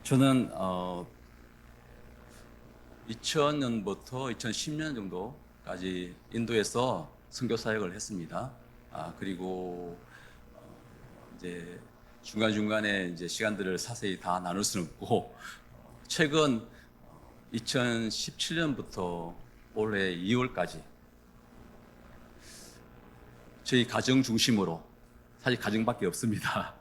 저는 2000년부터 2010년 정도까지 인도에서 선교 사역을 했습니다. 그리고 이제 중간중간에 이제 시간들을 자세히 다 나눌 수는 없고 최근 2017년부터 올해 2월까지 저희 가정 중심으로, 사실 가정밖에 없습니다.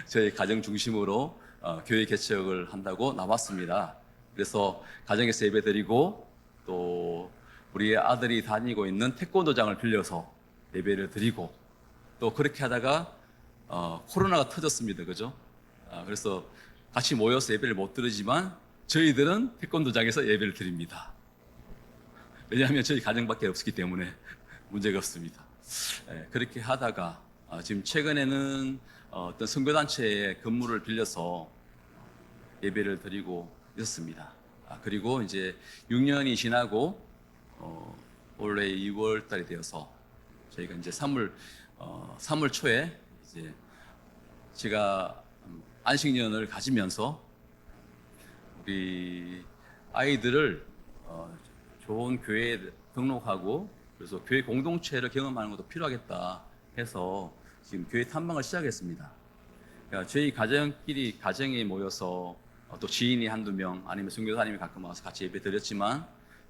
저희 가정 중심으로 교회 개척을 한다고 나왔습니다. 그래서 가정에서 예배 드리고, 또 우리 아들이 다니고 있는 태권도장을 빌려서 예배를 드리고, 또 그렇게 하다가 코로나가 터졌습니다. 그죠? 그래서 같이 모여서 예배를 못 드리지만 저희들은 태권도장에서 예배를 드립니다. 왜냐하면 저희 가정밖에 없기 때문에 문제가 없습니다. 그렇게 하다가 지금 최근에는 어떤 선교단체의 건물을 빌려서 예배를 드리고 있었습니다. 그리고 이제 6년이 지나고 올해 2월 달이 되어서 저희가 이제 3월 초에 이제 제가 안식년을 가지면서 우리 아이들을 좋은 교회에 등록하고, 그래서 교회 공동체를 경험하는 것도 필요하겠다 해서 지금 교회 탐방을 시작했습니다. 그러니까 저희 가정이 모여서 또 지인이 한두 명, 아니면 선교사님이 가끔 와서 같이 예배 드렸지만,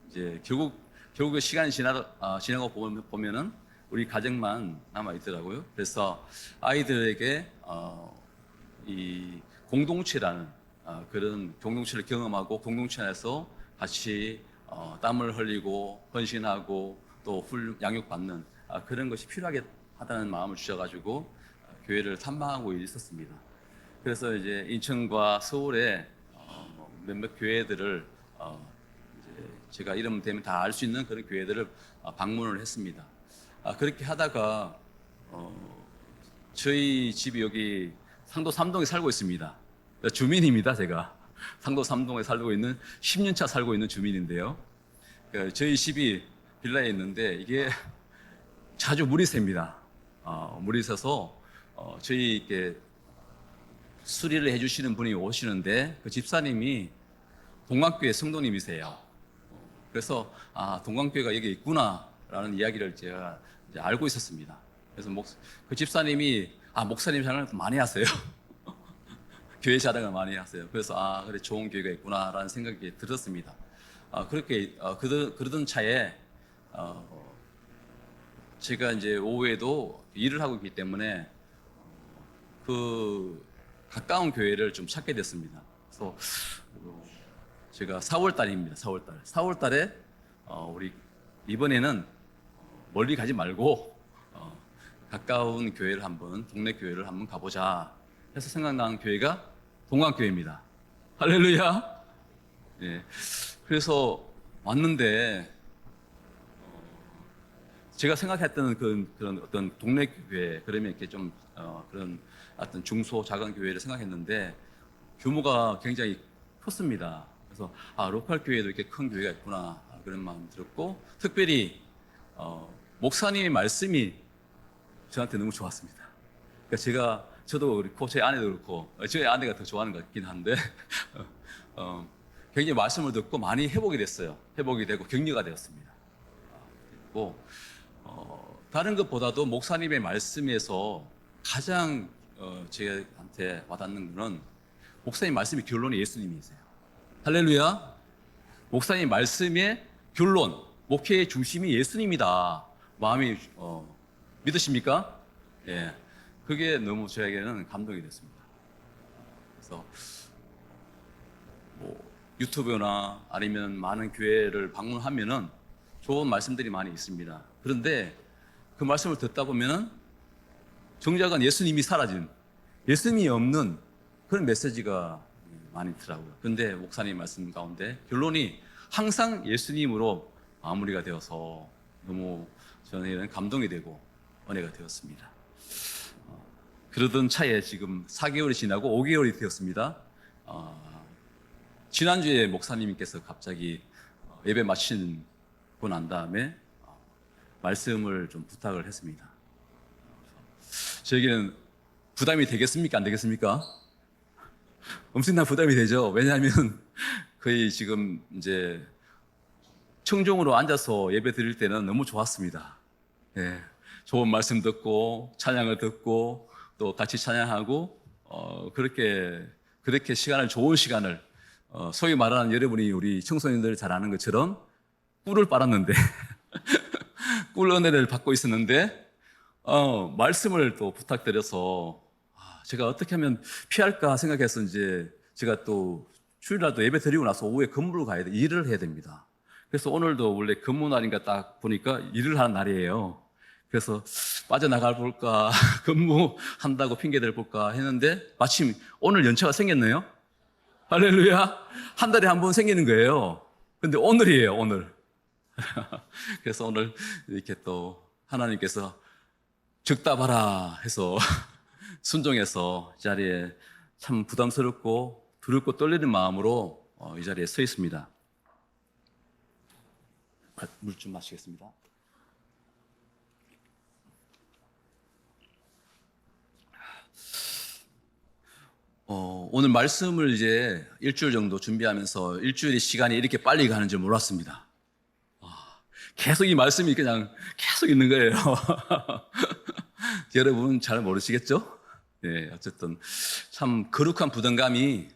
이제 결국 시간이 지나고 보면은 우리 가정만 남아 있더라고요. 그래서 아이들에게 이 공동체라는 그런 공동체를 경험하고, 공동체 안에서 같이 땀을 흘리고 헌신하고 또 양육받는 그런 것이 필요하다는 마음을 주셔가지고 교회를 탐방하고 있었습니다. 그래서 이제 인천과 서울에 몇몇 교회들을 이제 제가 이름 되면 다 알 수 있는 그런 교회들을 방문을 했습니다. 그렇게 하다가 저희 집이 여기 상도 3동에 살고 있습니다. 주민입니다, 제가. 상도 3동에 살고 있는 10년 차 살고 있는 주민인데요. 저희 집이 빌라에 있는데 이게 자주 물이 셉니다. 물이 새서 저희 이렇게 수리를 해주시는 분이 오시는데 그 집사님이 동광교회 성도님이세요. 그래서 동광교회가 여기 있구나라는 이야기를 제가 이제 알고 있었습니다. 그래서 그 집사님이 목사님 자랑을 많이 하세요. 교회 자랑을 많이 하세요. 그래서 그래, 좋은 교회가 있구나라는 생각이 들었습니다. 그렇게 그러던 차에 제가 이제 오후에도 일을 하고 있기 때문에 그 가까운 교회를 좀 찾게 됐습니다. 그래서 제가 4월 달입니다. 4월 달. 4월 달에 우리 이번에는 멀리 가지 말고 가까운 교회를 동네 교회를 한번 가보자 해서 생각난 교회가 동광교회입니다. 할렐루야. 예. 그래서 왔는데 제가 생각했던 그런 어떤 동네 교회, 그러면 이렇게 좀 그런 어떤 중소 작은 교회를 생각했는데 규모가 굉장히 컸습니다. 그래서 로컬 교회도 이렇게 큰 교회가 있구나 그런 마음 들었고, 특별히 목사님의 말씀이 저한테 너무 좋았습니다. 그러니까 저도 그렇고 제 아내도 그렇고, 저희 아내가 더 좋아하는 것 같긴 한데 굉장히 말씀을 듣고 많이 회복이 됐어요. 회복이 되고 격려가 되었습니다. 그리고 다른 것보다도 목사님의 말씀에서 가장 저한테 와닿는 것은 목사님 말씀의 결론이 예수님이세요. 할렐루야. 목사님 말씀의 결론, 목회의 중심이 예수님이다. 마음이 믿으십니까? 예. 그게 너무 저에게는 감동이 됐습니다. 그래서 유튜브나 아니면 많은 교회를 방문하면은 좋은 말씀들이 많이 있습니다. 그런데 그 말씀을 듣다 보면은 정작은 예수님이 사라진, 예수님이 없는 그런 메시지가 많이 있더라고요. 그런데 목사님 말씀 가운데 결론이 항상 예수님으로 마무리가 되어서 너무 저는 감동이 되고 은혜가 되었습니다. 그러던 차에 지금 4개월이 지나고 5개월이 되었습니다. 지난주에 목사님께서 갑자기 예배 마치고 난 다음에 말씀을 좀 부탁을 했습니다. 저에게는 부담이 되겠습니까? 안 되겠습니까? 엄청난 부담이 되죠. 왜냐하면 거의 지금 이제 청중으로 앉아서 예배 드릴 때는 너무 좋았습니다. 예, 좋은 말씀 듣고 찬양을 듣고 또 같이 찬양하고 그렇게 시간을 좋은 시간을 소위 말하는 여러분이 우리 청소년들 잘 아는 것처럼 꿀을 빨았는데 꿀 은혜를 받고 있었는데 말씀을 또 부탁드려서 제가 어떻게 하면 피할까 생각해서 이제 제가 또 주일날도 예배 드리고 나서 오후에 근무를 가야 돼 일을 해야 됩니다. 그래서 오늘도 원래 근무 날인가 딱 보니까 일을 하는 날이에요. 그래서 빠져나갈 볼까 근무한다고 핑계댈 볼까 했는데 마침 오늘 연차가 생겼네요. 할렐루야. 한 달에 한 번 생기는 거예요. 근데 오늘이에요, 오늘. 그래서 오늘 이렇게 또 하나님께서 적다 봐라 해서 순종해서 이 자리에 참 부담스럽고 두렵고 떨리는 마음으로 이 자리에 서 있습니다. 물 좀 마시겠습니다. 오늘 말씀을 이제 일주일 정도 준비하면서 일주일의 시간이 이렇게 빨리 가는 줄 몰랐습니다. 계속 이 말씀이 그냥 계속 있는 거예요. 여러분 잘 모르시겠죠? 예, 어쨌든 참 거룩한 부담감이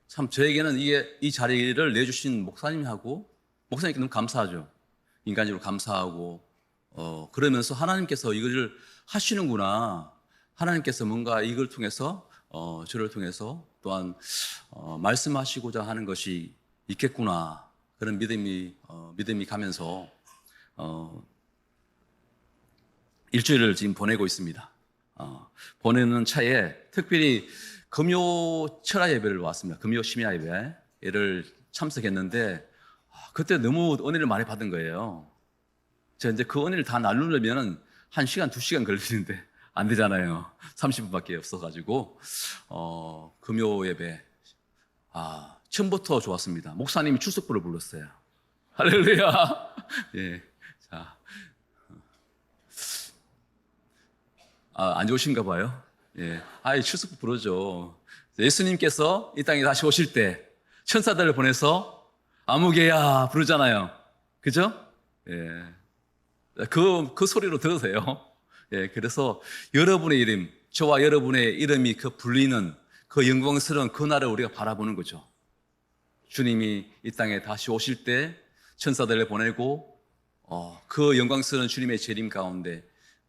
참 저에게는 이 자리를 내주신 목사님께 너무 감사하죠. 인간적으로 감사하고 그러면서 하나님께서 이걸 하시는구나. 하나님께서 뭔가 이걸 통해서 저를 통해서 또한 말씀하시고자 하는 것이 있겠구나. 그런 믿음이 가면서 일주일을 지금 보내고 있습니다. 보내는 차에 특별히 금요 철야 예배를 왔습니다. 금요 심야 예배를 참석했는데 그때 너무 은혜를 많이 받은 거예요. 제가 이제 그 은혜를 다 나누려면 1시간, 2시간 걸리는데 안 되잖아요. 30분밖에 없어가지고 금요 예배 처음부터 좋았습니다. 목사님이 출석부를 불렀어요. 할렐루야. 예, 자, 안 좋으신가 봐요. 예, 출석부 부르죠. 예수님께서 이 땅에 다시 오실 때 천사들을 보내서 아무개야 부르잖아요. 그죠? 예, 그 소리로 들으세요. 예, 그래서 여러분의 이름, 저와 여러분의 이름이 불리는 그 영광스러운 그날을 우리가 바라보는 거죠. 주님이 이 땅에 다시 오실 때 천사들을 보내고 그 영광스러운 주님의 재림 가운데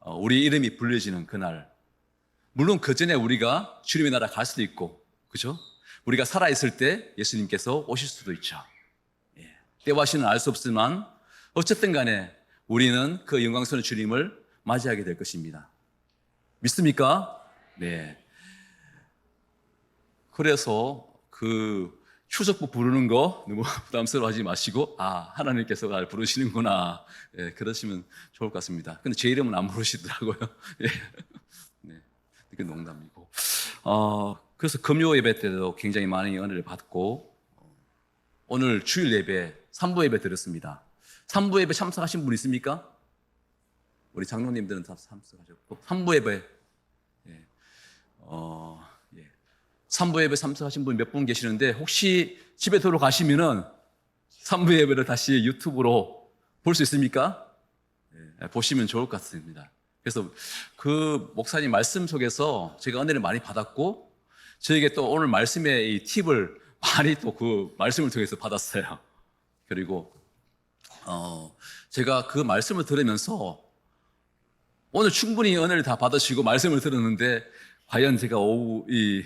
우리 이름이 불려지는 그날. 물론 그 전에 우리가 주님의 나라 갈 수도 있고, 그죠? 우리가 살아있을 때 예수님께서 오실 수도 있죠. 예, 때와 시는 알 수 없지만 어쨌든 간에 우리는 그 영광스러운 주님을 맞이하게 될 것입니다. 믿습니까? 네. 그래서 그 추석부 부르는 거 너무 부담스러워하지 마시고 하나님께서 날 부르시는구나. 예, 그러시면 좋을 것 같습니다. 근데 제 이름은 안 부르시더라고요. 예. 네, 이게 농담이고. 그래서 금요 예배 때도 굉장히 많은 은혜를 받고 오늘 주일 예배 3부 예배 드렸습니다. 3부 예배 참석하신 분 있습니까? 우리 장로님들은 다 참석하셨고 3부 예배 3부 예배 참석하신 분 몇 분 계시는데 혹시 집에 돌아가시면은 3부 예배를 다시 유튜브로 볼 수 있습니까? 보시면 좋을 것 같습니다. 그래서 그 목사님 말씀 속에서 제가 은혜를 많이 받았고 저에게 또 오늘 말씀의 이 팁을 많이 또 그 말씀을 통해서 받았어요. 그리고 제가 그 말씀을 들으면서 오늘 충분히 은혜를 다 받으시고 말씀을 들었는데 과연 제가 오후 이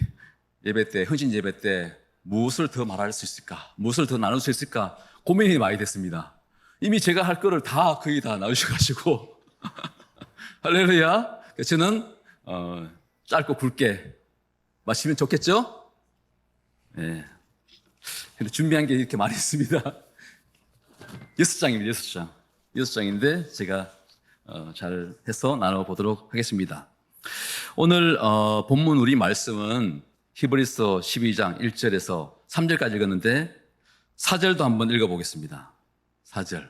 예배 때, 헌신 예배 때 무엇을 더 말할 수 있을까? 무엇을 더 나눌 수 있을까? 고민이 많이 됐습니다. 이미 제가 할 거를 다 거의 다 나누셔가지고 할렐루야. 저는 짧고 굵게 마시면 좋겠죠? 네. 근데 준비한 게 이렇게 많이 있습니다. 6장입니다. 6장. 6장인데 제가 잘 해서 나눠보도록 하겠습니다. 오늘 본문 우리 말씀은 히브리서 12장 1절에서 3절까지 읽었는데 4절도 한번 읽어보겠습니다. 4절.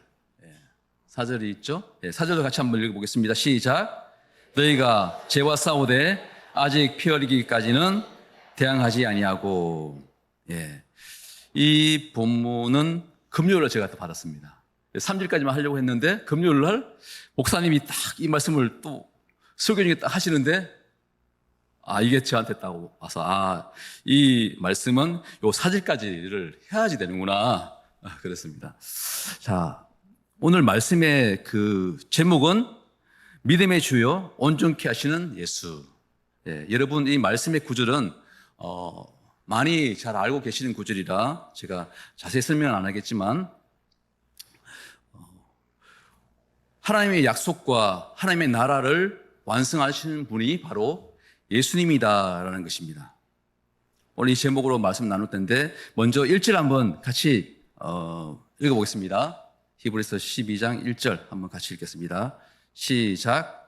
4절이 있죠? 4절도 같이 한번 읽어보겠습니다. 시작. 너희가 죄와 싸우되 아직 피 흘리기까지는 대항하지 아니하고. 예. 이 본문은 금요일에 제가 또 받았습니다. 3절까지만 하려고 했는데 금요일 날 목사님이 딱 이 말씀을 또 설교 중에 딱 하시는데 이게 저한테 딱 와서 이 말씀은 요 4절까지를 해야지 되는구나. 그렇습니다. 자, 오늘 말씀의 그 제목은 믿음의 주요 온전케 하시는 예수. 예, 여러분 이 말씀의 구절은 많이 잘 알고 계시는 구절이라 제가 자세히 설명은 안 하겠지만 하나님의 약속과 하나님의 나라를 완성하시는 분이 바로 예수님이다라는 것입니다. 오늘 이 제목으로 말씀 나눌 텐데 먼저 1절 한번 같이 읽어보겠습니다. 히브리서 12장 1절 한번 같이 읽겠습니다. 시작.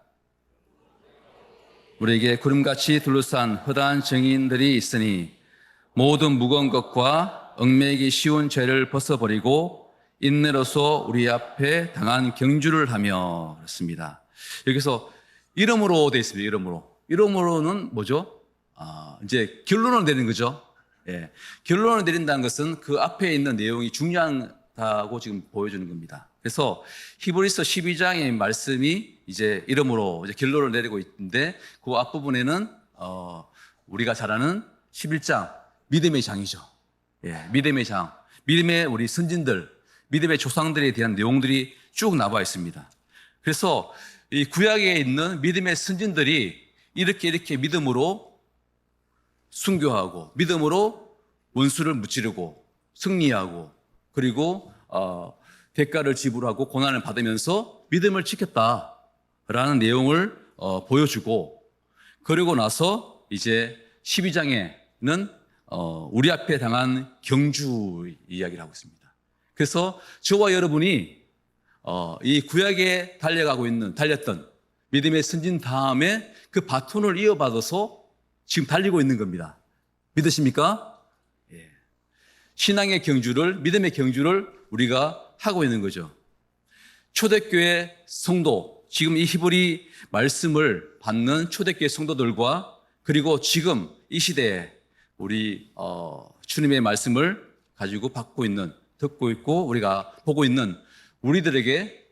우리에게 구름같이 둘러싼 허다한 증인들이 있으니 모든 무거운 것과 얽매이기 쉬운 죄를 벗어버리고 인내로서 우리 앞에 당한 경주를 하며. 그렇습니다. 여기서 이름으로 되어 있습니다. 이름으로는 뭐죠? 이제 결론을 내리는 거죠. 예. 결론을 내린다는 것은 그 앞에 있는 내용이 중요하다고 지금 보여주는 겁니다. 그래서 히브리서 12장의 말씀이 이제 이름으로 이제 결론을 내리고 있는데 그 앞부분에는 우리가 잘 아는 11장 믿음의 장이죠. 예. 믿음의 장. 믿음의 우리 선진들, 믿음의 조상들에 대한 내용들이 쭉 나와 있습니다. 그래서 이 구약에 있는 믿음의 선진들이 이렇게 믿음으로 순교하고 믿음으로 원수를 무찌르고 승리하고 그리고 대가를 지불하고 고난을 받으면서 믿음을 지켰다라는 내용을 보여주고 그리고 나서 이제 12장에는 우리 앞에 당한 경주 이야기를 하고 있습니다. 그래서 저와 여러분이 이 구약에 달렸던 믿음의 선진 다음에 그 바톤을 이어받아서 지금 달리고 있는 겁니다. 믿으십니까? 예. 신앙의 경주를, 믿음의 경주를 우리가 하고 있는 거죠. 초대교회 성도, 지금 이 히브리 말씀을 받는 초대교회 성도들과 그리고 지금 이 시대에 우리 주님의 말씀을 가지고 듣고 있고 우리가 보고 있는 우리들에게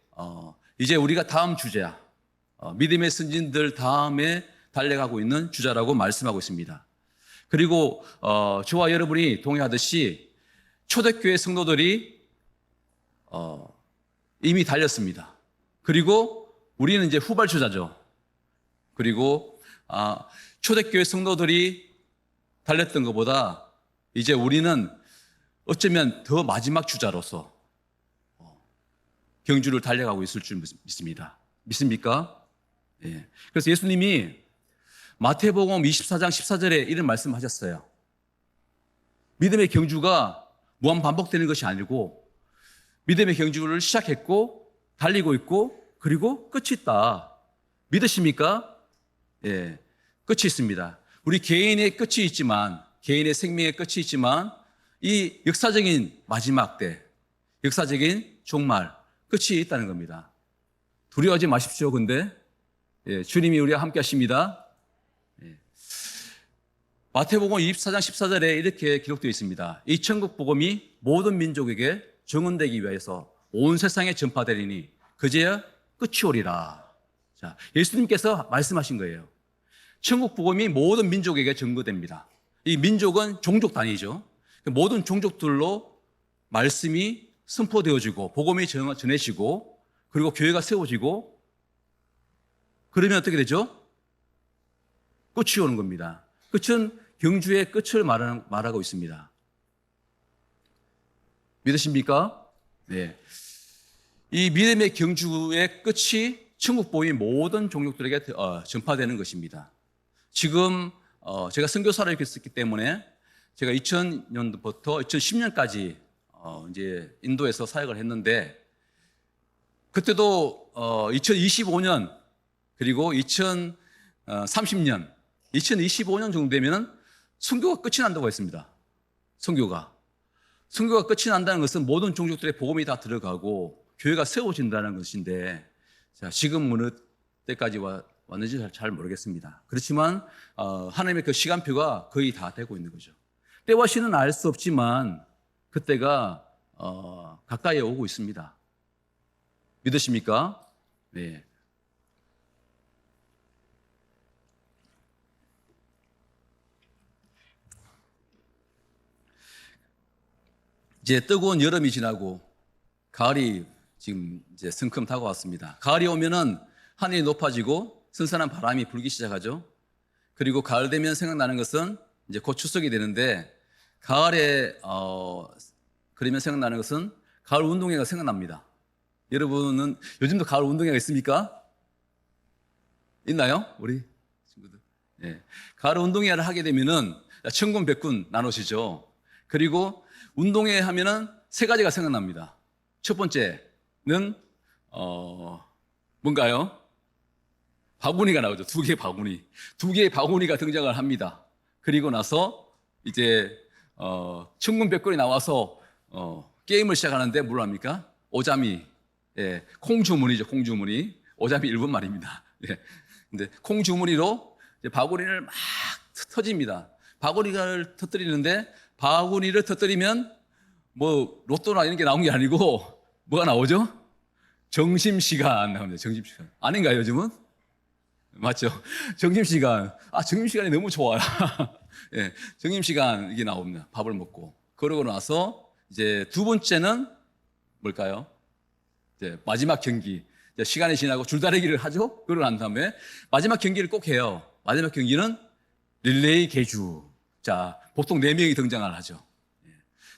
이제 우리가 다음 주제야. 믿음의 선진들 다음에 달려가고 있는 주자라고 말씀하고 있습니다. 그리고 저와 여러분이 동의하듯이 초대교회 성도들이 이미 달렸습니다. 그리고 우리는 이제 후발주자죠. 그리고 초대교회 성도들이 달렸던 것보다 이제 우리는 어쩌면 더 마지막 주자로서 경주를 달려가고 있을 줄 믿습니다. 믿습니까? 예. 그래서 예수님이 마태복음 24장 14절에 이런 말씀하셨어요. 믿음의 경주가 무한 반복되는 것이 아니고 믿음의 경주를 시작했고 달리고 있고 그리고 끝이 있다. 믿으십니까? 예. 끝이 있습니다. 우리 개인의 끝이 있지만 개인의 생명의 끝이 있지만 이 역사적인 마지막 때, 역사적인 종말, 끝이 있다는 겁니다. 두려워하지 마십시오. 근데 주님이 우리와 함께 하십니다. 마태복음 24장 14절에 이렇게 기록되어 있습니다. 이 천국 복음이 모든 민족에게 증언되기 위해서 온 세상에 전파되리니 그제야 끝이 오리라. 자, 예수님께서 말씀하신 거예요. 천국 복음이 모든 민족에게 전거됩니다. 이 민족은 종족 단위죠. 모든 종족들로 말씀이 선포되어지고 복음이 전해지고 그리고 교회가 세워지고 그러면 어떻게 되죠? 끝이 오는 겁니다. 끝은 경주의 끝을 말하고 있습니다. 믿으십니까? 네. 이 믿음의 경주의 끝이 천국 복음이 모든 종족들에게 전파되는 것입니다. 지금 제가 선교사를 했기 때문에 제가 2000년부터 2010년까지 이제 인도에서 사역을 했는데 그때도 2025년 그리고 2030년, 2025년 정도 되면 선교가 끝이 난다고 했습니다. 선교가 끝이 난다는 것은 모든 종족들의 복음이 다 들어가고 교회가 세워진다는 것인데 자, 지금 어느 때까지 왔는지 잘 모르겠습니다. 그렇지만 하나님의 그 시간표가 거의 다 되고 있는 거죠. 때와 시는 알 수 없지만 그때가 가까이 오고 있습니다. 믿으십니까? 네. 이제 뜨거운 여름이 지나고 가을이 지금 이제 성큼 다가왔습니다. 가을이 오면은 하늘이 높아지고 선선한 바람이 불기 시작하죠. 그리고 가을 되면 생각나는 것은 이제 곧 추석이 되는데 가을에 그러면 생각나는 것은 가을 운동회가 생각납니다. 여러분은 요즘도 가을 운동회가 있습니까? 있나요? 우리 친구들. 예. 가을 운동회를 하게 되면은 천군 백군 나누시죠. 그리고 운동회 하면은 세 가지가 생각납니다. 첫 번째는 뭔가요? 바구니가 나오죠. 두 개의 바구니. 두 개의 바구니가 등장을 합니다. 그리고 나서 이제 천군 백군이 나와서 게임을 시작하는데 뭘 합니까? 오자미. 예, 콩주머니죠. 콩주머니. 오자미 일본 말입니다. 예. 근데 콩주머니로 이제 바구니를 막 터집니다. 바구니를 터뜨리는데 바구니를 터뜨리면 뭐 로또나 이런 게 나온 게 아니고 뭐가 나오죠? 점심시간 나옵니다. 점심시간. 아닌가요, 요즘은? 맞죠? 점심시간. 점심시간이 너무 좋아요. 예, 점심시간 이게 나옵니다. 밥을 먹고. 그러고 나서 이제 두 번째는 뭘까요? 이제 마지막 경기. 이제 시간이 지나고 줄다리기를 하죠? 그러고 난 다음에 마지막 경기를 꼭 해요. 마지막 경기는 릴레이 계주. 자, 보통 4명이 등장을 하죠.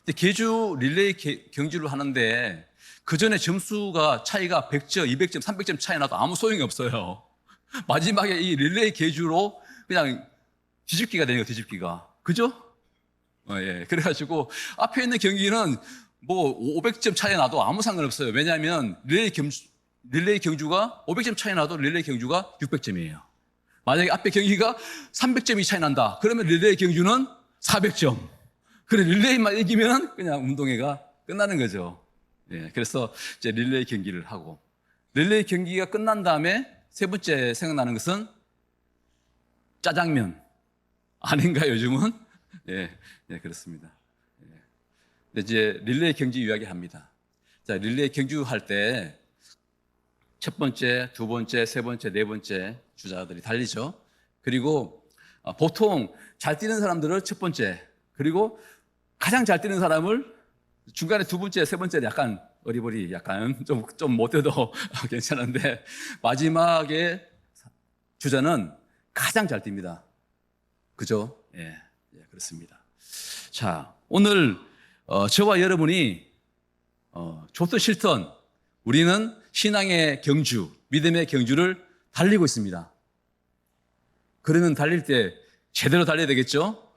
근데 계주 릴레이 경주를 하는데 그 전에 점수가 차이가 100점, 200점, 300점 차이 나도 아무 소용이 없어요. 마지막에 이 릴레이 계주로 그냥 뒤집기가 되는 거예요, 뒤집기가. 그죠? 예. 그래가지고 앞에 있는 경기는 뭐 500점 차이 나도 아무 상관없어요. 왜냐하면 릴레이 경주가 500점 차이 나도 릴레이 경주가 600점이에요. 만약에 앞에 경기가 300점이 차이 난다. 그러면 릴레이 경주는 400점. 그래, 릴레이만 이기면 그냥 운동회가 끝나는 거죠. 예, 그래서 이제 릴레이 경기를 하고, 릴레이 경기가 끝난 다음에 세 번째 생각나는 것은 짜장면. 아닌가요, 요즘은? 예, 예, 그렇습니다. 예. 이제 릴레이 경주 이야기 합니다. 자, 릴레이 경주 할 때 첫 번째, 두 번째, 세 번째, 네 번째 주자들이 달리죠. 그리고 보통 잘 뛰는 사람들을 첫 번째, 그리고 가장 잘 뛰는 사람을 중간에 두 번째, 세 번째는 약간 어리버리, 약간 좀 못 뛰어도 괜찮은데 마지막에 주자는 가장 잘 뜁니다. 그죠? 예, 예, 그렇습니다. 자, 오늘 저와 여러분이 좋든 싫든 우리는 신앙의 경주, 믿음의 경주를 달리고 있습니다. 그러면 달릴 때 제대로 달려야 되겠죠?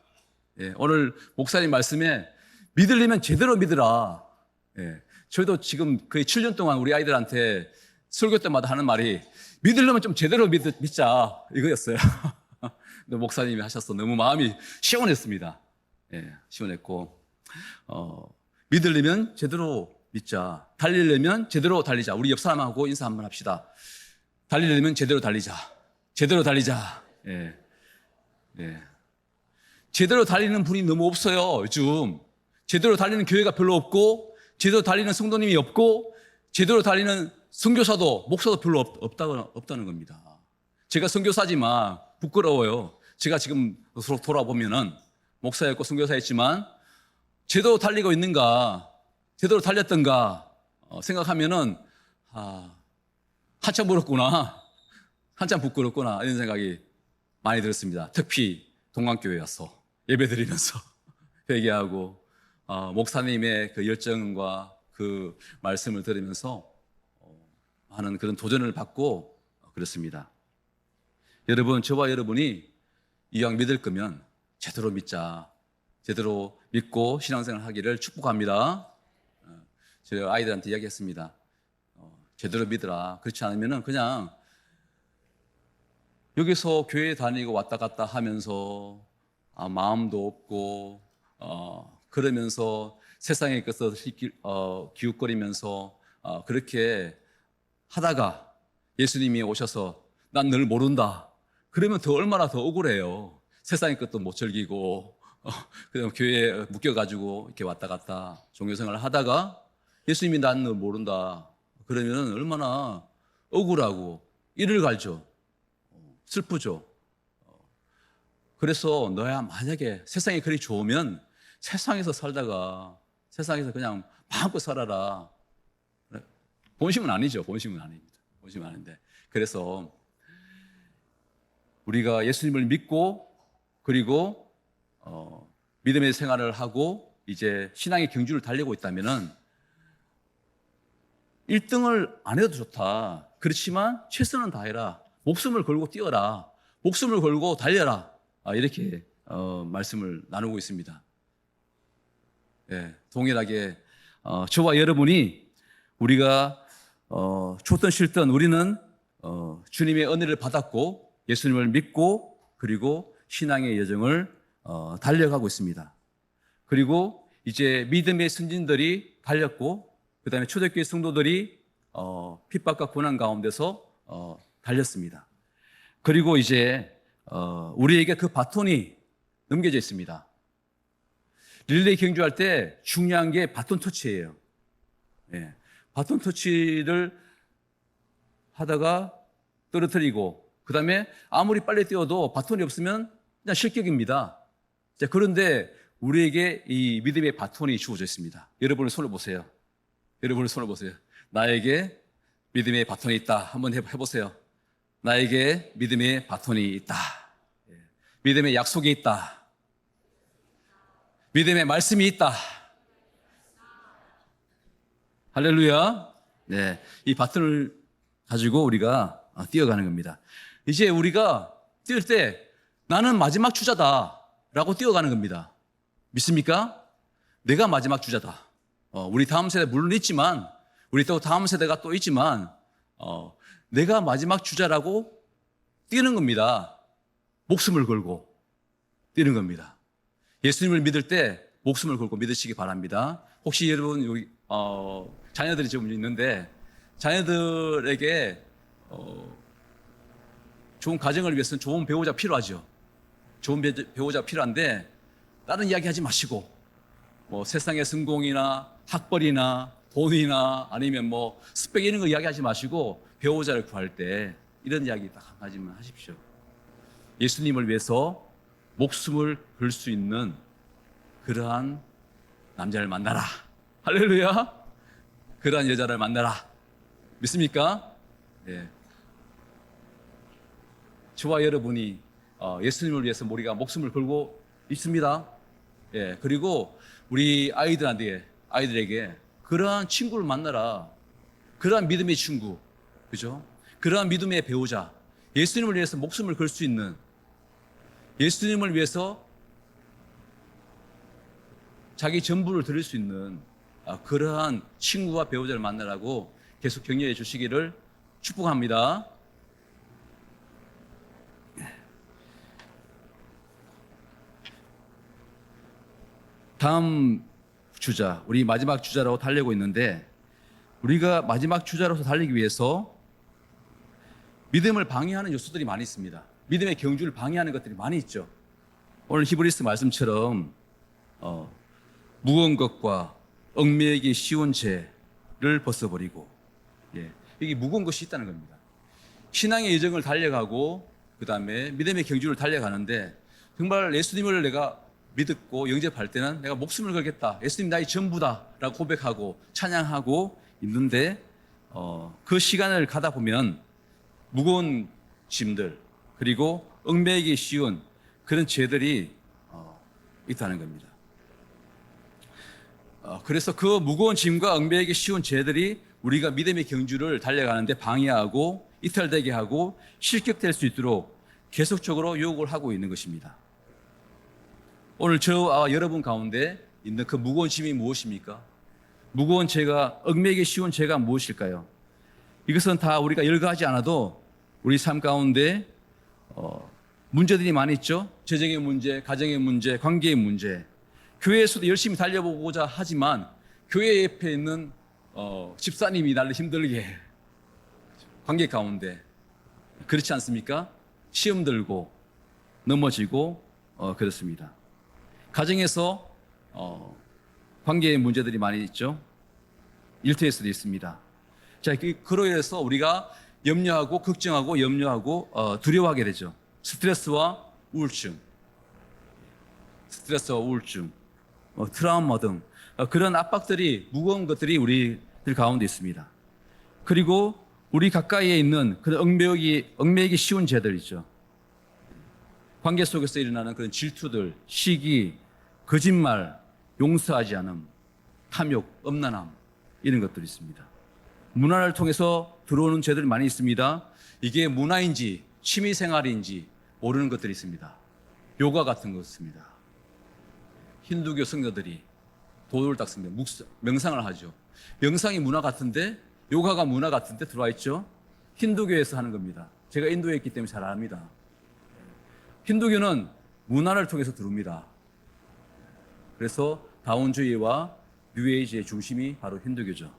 예, 오늘 목사님 말씀에 믿으려면 제대로 믿으라. 예, 저희도 지금 거의 7년 동안 우리 아이들한테 설교 때마다 하는 말이 믿으려면 좀 제대로 믿자 이거였어요. 근데 목사님이 하셔서 너무 마음이 시원했습니다. 예, 시원했고 믿으려면 제대로 믿자. 달리려면 제대로 달리자. 우리 옆 사람하고 인사 한번 합시다. 달리려면 제대로 달리자. 제대로 달리자. 예, 예. 제대로 달리는 분이 너무 없어요, 요즘. 제대로 달리는 교회가 별로 없고, 제대로 달리는 성도님이 없고, 제대로 달리는 선교사도, 목사도 별로 없다는 겁니다. 제가 선교사지만 부끄러워요. 제가 지금 돌아보면은 목사였고 선교사였지만 제대로 달리고 있는가, 제대로 달렸던가 생각하면은 한참 부럽구나, 한참 부끄럽구나 이런 생각이 많이 들었습니다. 특히 동강교회에서 예배드리면서 회개하고 목사님의 그 열정과 그 말씀을 들으면서 하는 그런 도전을 받고 그렇습니다. 여러분, 저와 여러분이 이왕 믿을 거면 제대로 믿자. 제대로 믿고 신앙생활 하기를 축복합니다. 저희 아이들한테 이야기했습니다. 제대로 믿으라. 그렇지 않으면 그냥 여기서 교회 다니고 왔다 갔다 하면서 마음도 없고 그러면서 세상의 것을 기웃거리면서 그렇게 하다가 예수님이 오셔서 난 널 모른다. 그러면 더 얼마나 더 억울해요. 세상의 것도 못 즐기고 그다음 교회에 묶여가지고 이렇게 왔다 갔다 종교생활을 하다가 예수님이 난 널 모른다. 그러면 얼마나 억울하고 이를 갈죠. 슬프죠. 그래서 너야 만약에 세상이 그리 좋으면 세상에서 살다가 세상에서 그냥 마음껏 살아라. 본심은 아니죠. 본심은 아닙니다. 본심은 아닌데. 그래서 우리가 예수님을 믿고 그리고 믿음의 생활을 하고 이제 신앙의 경주를 달리고 있다면은 1등을 안 해도 좋다. 그렇지만 최선은 다해라. 목숨을 걸고 뛰어라. 목숨을 걸고 달려라. 이렇게 말씀을 나누고 있습니다. 예, 동일하게 저와 여러분이 우리가 좋든 싫든 우리는 주님의 은혜를 받았고 예수님을 믿고 그리고 신앙의 여정을 달려가고 있습니다. 그리고 이제 믿음의 선진들이 달렸고 그 다음에 초대교회 성도들이 핍박과 고난 가운데서 달렸습니다. 그리고 이제 우리에게 그 바톤이 넘겨져 있습니다. 릴레이 경주할 때 중요한 게 바톤 터치예요. 예, 바톤 터치를 하다가 떨어뜨리고 그 다음에 아무리 빨리 뛰어도 바톤이 없으면 그냥 실격입니다. 자, 그런데 우리에게 이 믿음의 바톤이 주어져 있습니다. 여러분의 손을 보세요. 여러분의 손을 보세요. 나에게 믿음의 바톤이 있다. 한번 해보세요. 나에게 믿음의 바톤이 있다. 믿음의 약속이 있다. 믿음의 말씀이 있다. 할렐루야. 네, 이 바톤을 가지고 우리가 뛰어가는 겁니다. 이제 우리가 뛸 때 나는 마지막 주자다라고 뛰어가는 겁니다. 믿습니까? 내가 마지막 주자다. 우리 다음 세대 물론 있지만 우리 또 다음 세대가 또 있지만 내가 마지막 주자라고 뛰는 겁니다. 목숨을 걸고 뛰는 겁니다. 예수님을 믿을 때 목숨을 걸고 믿으시기 바랍니다. 혹시 여러분 여기 자녀들이 지금 있는데 자녀들에게 좋은 가정을 위해서는 좋은 배우자 필요하죠. 좋은 배우자 필요한데 다른 이야기 하지 마시고 뭐 세상의 성공이나 학벌이나 돈이나 아니면 뭐 스펙 이런 거 이야기하지 마시고 배우자를 구할 때 이런 이야기 딱 한 가지만 하십시오. 예수님을 위해서 목숨을 걸 수 있는 그러한 남자를 만나라. 할렐루야. 그러한 여자를 만나라. 믿습니까? 네. 저와 여러분이 예수님을 위해서 우리가 목숨을 걸고 있습니다. 예, 그리고 우리 아이들에게 그러한 친구를 만나라. 그러한 믿음의 친구, 그죠? 그러한 믿음의 배우자, 예수님을 위해서 목숨을 걸 수 있는, 예수님을 위해서 자기 전부를 드릴 수 있는 그러한 친구와 배우자를 만나라고 계속 격려해 주시기를 축복합니다. 다음 주자, 우리 마지막 주자라고 달리고 있는데 우리가 마지막 주자로서 달리기 위해서 믿음을 방해하는 요소들이 많이 있습니다. 믿음의 경주를 방해하는 것들이 많이 있죠. 오늘 히브리서 말씀처럼 무거운 것과 얽매이기 쉬운 죄를 벗어버리고, 이게 무거운 것이 있다는 겁니다. 신앙의 여정을 달려가고 그 다음에 믿음의 경주를 달려가는데 정말 예수님을 내가 믿었고 영접할 때는 내가 목숨을 걸겠다. 예수님 나의 전부다 라고 고백하고 찬양하고 있는데 그 시간을 가다 보면 무거운 짐들 그리고 얽매이기 쉬운 그런 죄들이 있다는 겁니다. 그래서 그 무거운 짐과 얽매이기 쉬운 죄들이 우리가 믿음의 경주를 달려가는데 방해하고 이탈되게 하고 실격될 수 있도록 계속적으로 유혹을 하고 있는 것입니다. 오늘 저와 여러분 가운데 있는 그 무거운 짐이 무엇입니까? 무거운 죄가, 얽매이기 쉬운 죄가 무엇일까요? 이것은 다 우리가 열거하지 않아도 우리 삶 가운데 문제들이 많이 있죠. 재정의 문제, 가정의 문제, 관계의 문제. 교회에서도 열심히 달려보고자 하지만 교회 옆에 있는 집사님이 나를 힘들게 관계 가운데 그렇지 않습니까? 시험 들고 넘어지고 그렇습니다. 가정에서 관계의 문제들이 많이 있죠. 일터일 수도 있습니다. 자, 그로 인해서 우리가 염려하고 걱정하고 염려하고 두려워하게 되죠. 스트레스와 우울증, 트라우마 등 그런 압박들이 무거운 것들이 우리들 가운데 있습니다. 그리고 우리 가까이에 있는 그런 얽매이기 쉬운 죄들 있죠. 관계 속에서 일어나는 그런 질투들, 시기, 거짓말, 용서하지 않음, 탐욕, 엄란함 이런 것들이 있습니다. 문화를 통해서 들어오는 죄들이 많이 있습니다. 이게 문화인지 취미생활인지 모르는 것들이 있습니다. 요가 같은 거 있습니다. 힌두교 성도들이 도를 닦습니다. 명상을 하죠. 명상이 문화 같은데 요가가 문화 같은데 들어와 있죠. 힌두교에서 하는 겁니다. 제가 인도에 있기 때문에 잘 압니다. 힌두교는 문화를 통해서 들어옵니다. 그래서 다원주의와 뉴에이지의 중심이 바로 힌두교죠.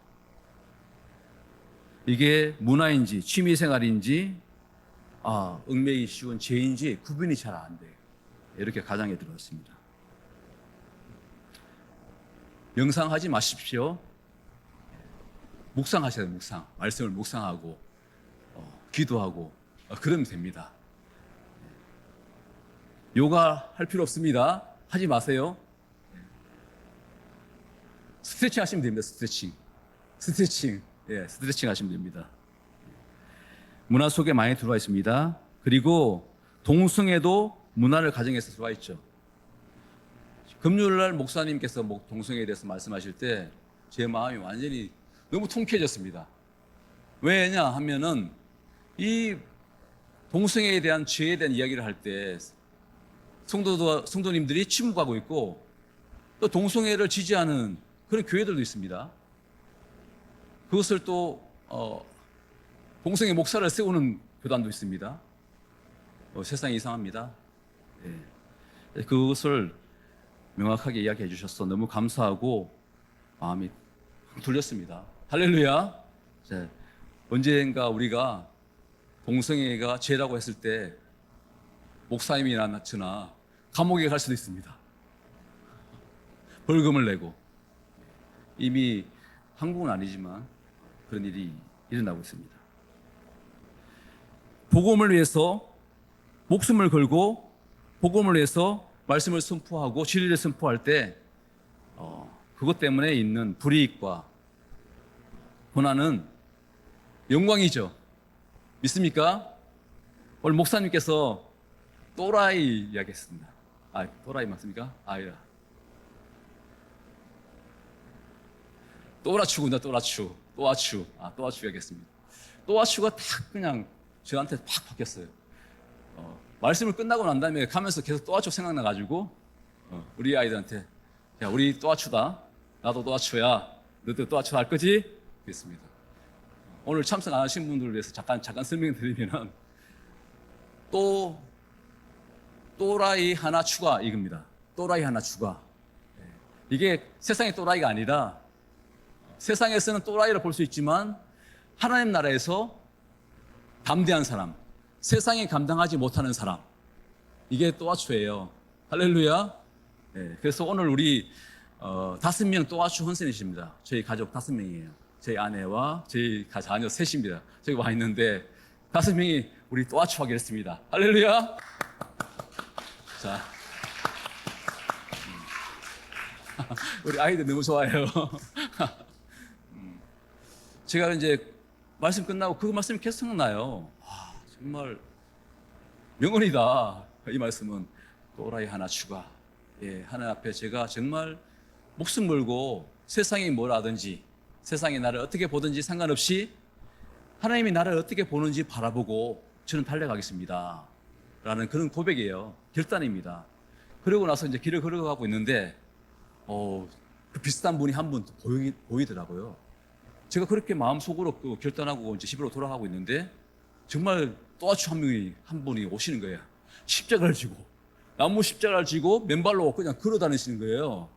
이게 문화인지 취미생활인지 얽매이기 쉬운 죄인지 구분이 잘 안 돼요. 이렇게 가정에 들어왔습니다. 명상하지 마십시오. 묵상하셔야 돼요. 말씀을 묵상하고 기도하고 그러면 됩니다. 요가 할 필요 없습니다. 하지 마세요. 스트레칭 하시면 됩니다. 스트레칭 하시면 됩니다. 문화 속에 많이 들어와 있습니다. 그리고 동성애도 문화를 가정에서 들어와 있죠. 금요일날 목사님께서 동성애에 대해서 말씀하실 때 제 마음이 완전히 너무 통쾌해졌습니다. 왜냐 하면은 이 동성애에 대한 죄에 대한 이야기를 할 때 성도님들이 침묵하고 있고 또 동성애를 지지하는 그런 교회들도 있습니다. 그것을 또 동성애 목사를 세우는 교단도 있습니다. 세상이 이상합니다. 네. 그것을 명확하게 이야기해 주셔서 너무 감사하고 마음이 돌렸습니다. 할렐루야. 자, 언젠가 우리가 동성애가 죄라고 했을 때 목사님이나 저나 감옥에 갈 수도 있습니다. 벌금을 내고. 이미 한국은 아니지만 그런 일이 일어나고 있습니다. 복음을 위해서 목숨을 걸고 복음을 위해서 말씀을 선포하고 진리를 선포할 때 그것 때문에 있는 불이익과 고난은 영광이죠. 믿습니까? 오늘 목사님께서 또라이 이야기했습니다. 또라이 맞습니까? 예. 또라추군요. 또라추 이야기했습니다. 또아추가 탁 그냥 저한테 팍 바뀌었어요. 말씀을 끝나고 난 다음에 가면서 계속 또아추 생각나가지고 우리 아이들한테 야, 우리 또아추다. 나도 또아추야. 너도 또아추 할 거지? 그랬습니다. 오늘 참석 안 하신 분들을 위해서 잠깐 설명드리면은 또라이 하나 추가 이겁니다. 또라이 하나 추가. 이게 세상의 또라이가 아니라 세상에서는 또라이를 볼 수 있지만 하나님 나라에서 담대한 사람, 세상이 감당하지 못하는 사람, 이게 또아추예요. 할렐루야. 네, 그래서 오늘 우리 5명 또아추 혼선이십니다. 저희 가족 5명이에요. 저희 아내와 저희 자녀 셋입니다. 저기 와 있는데 5명이 우리 또아추 하기로 했습니다. 할렐루야. 자, 우리 아이들 너무 좋아해요. 제가 이제 말씀 끝나고 그 말씀이 계속 생각나요. 정말 명언이다. 이 말씀은 또라이 하나 추가. 하나님 앞에 제가 정말 목숨 걸고 세상이 뭘 하든지 세상이 나를 어떻게 보든지 상관없이 하나님이 나를 어떻게 보는지 바라보고 저는 달려가겠습니다. 라는 그런 고백이에요. 결단입니다. 그러고 나서 이제 길을 걸어가고 있는데 그 비슷한 분이 한 분 보이더라고요. 제가 그렇게 마음속으로 결단하고 이제 집으로 돌아가고 있는데 정말 또아추 한 분이 오시는 거예요. 십자가를 지고 나무 십자가를 지고 맨발로 그냥 걸어 다니시는 거예요.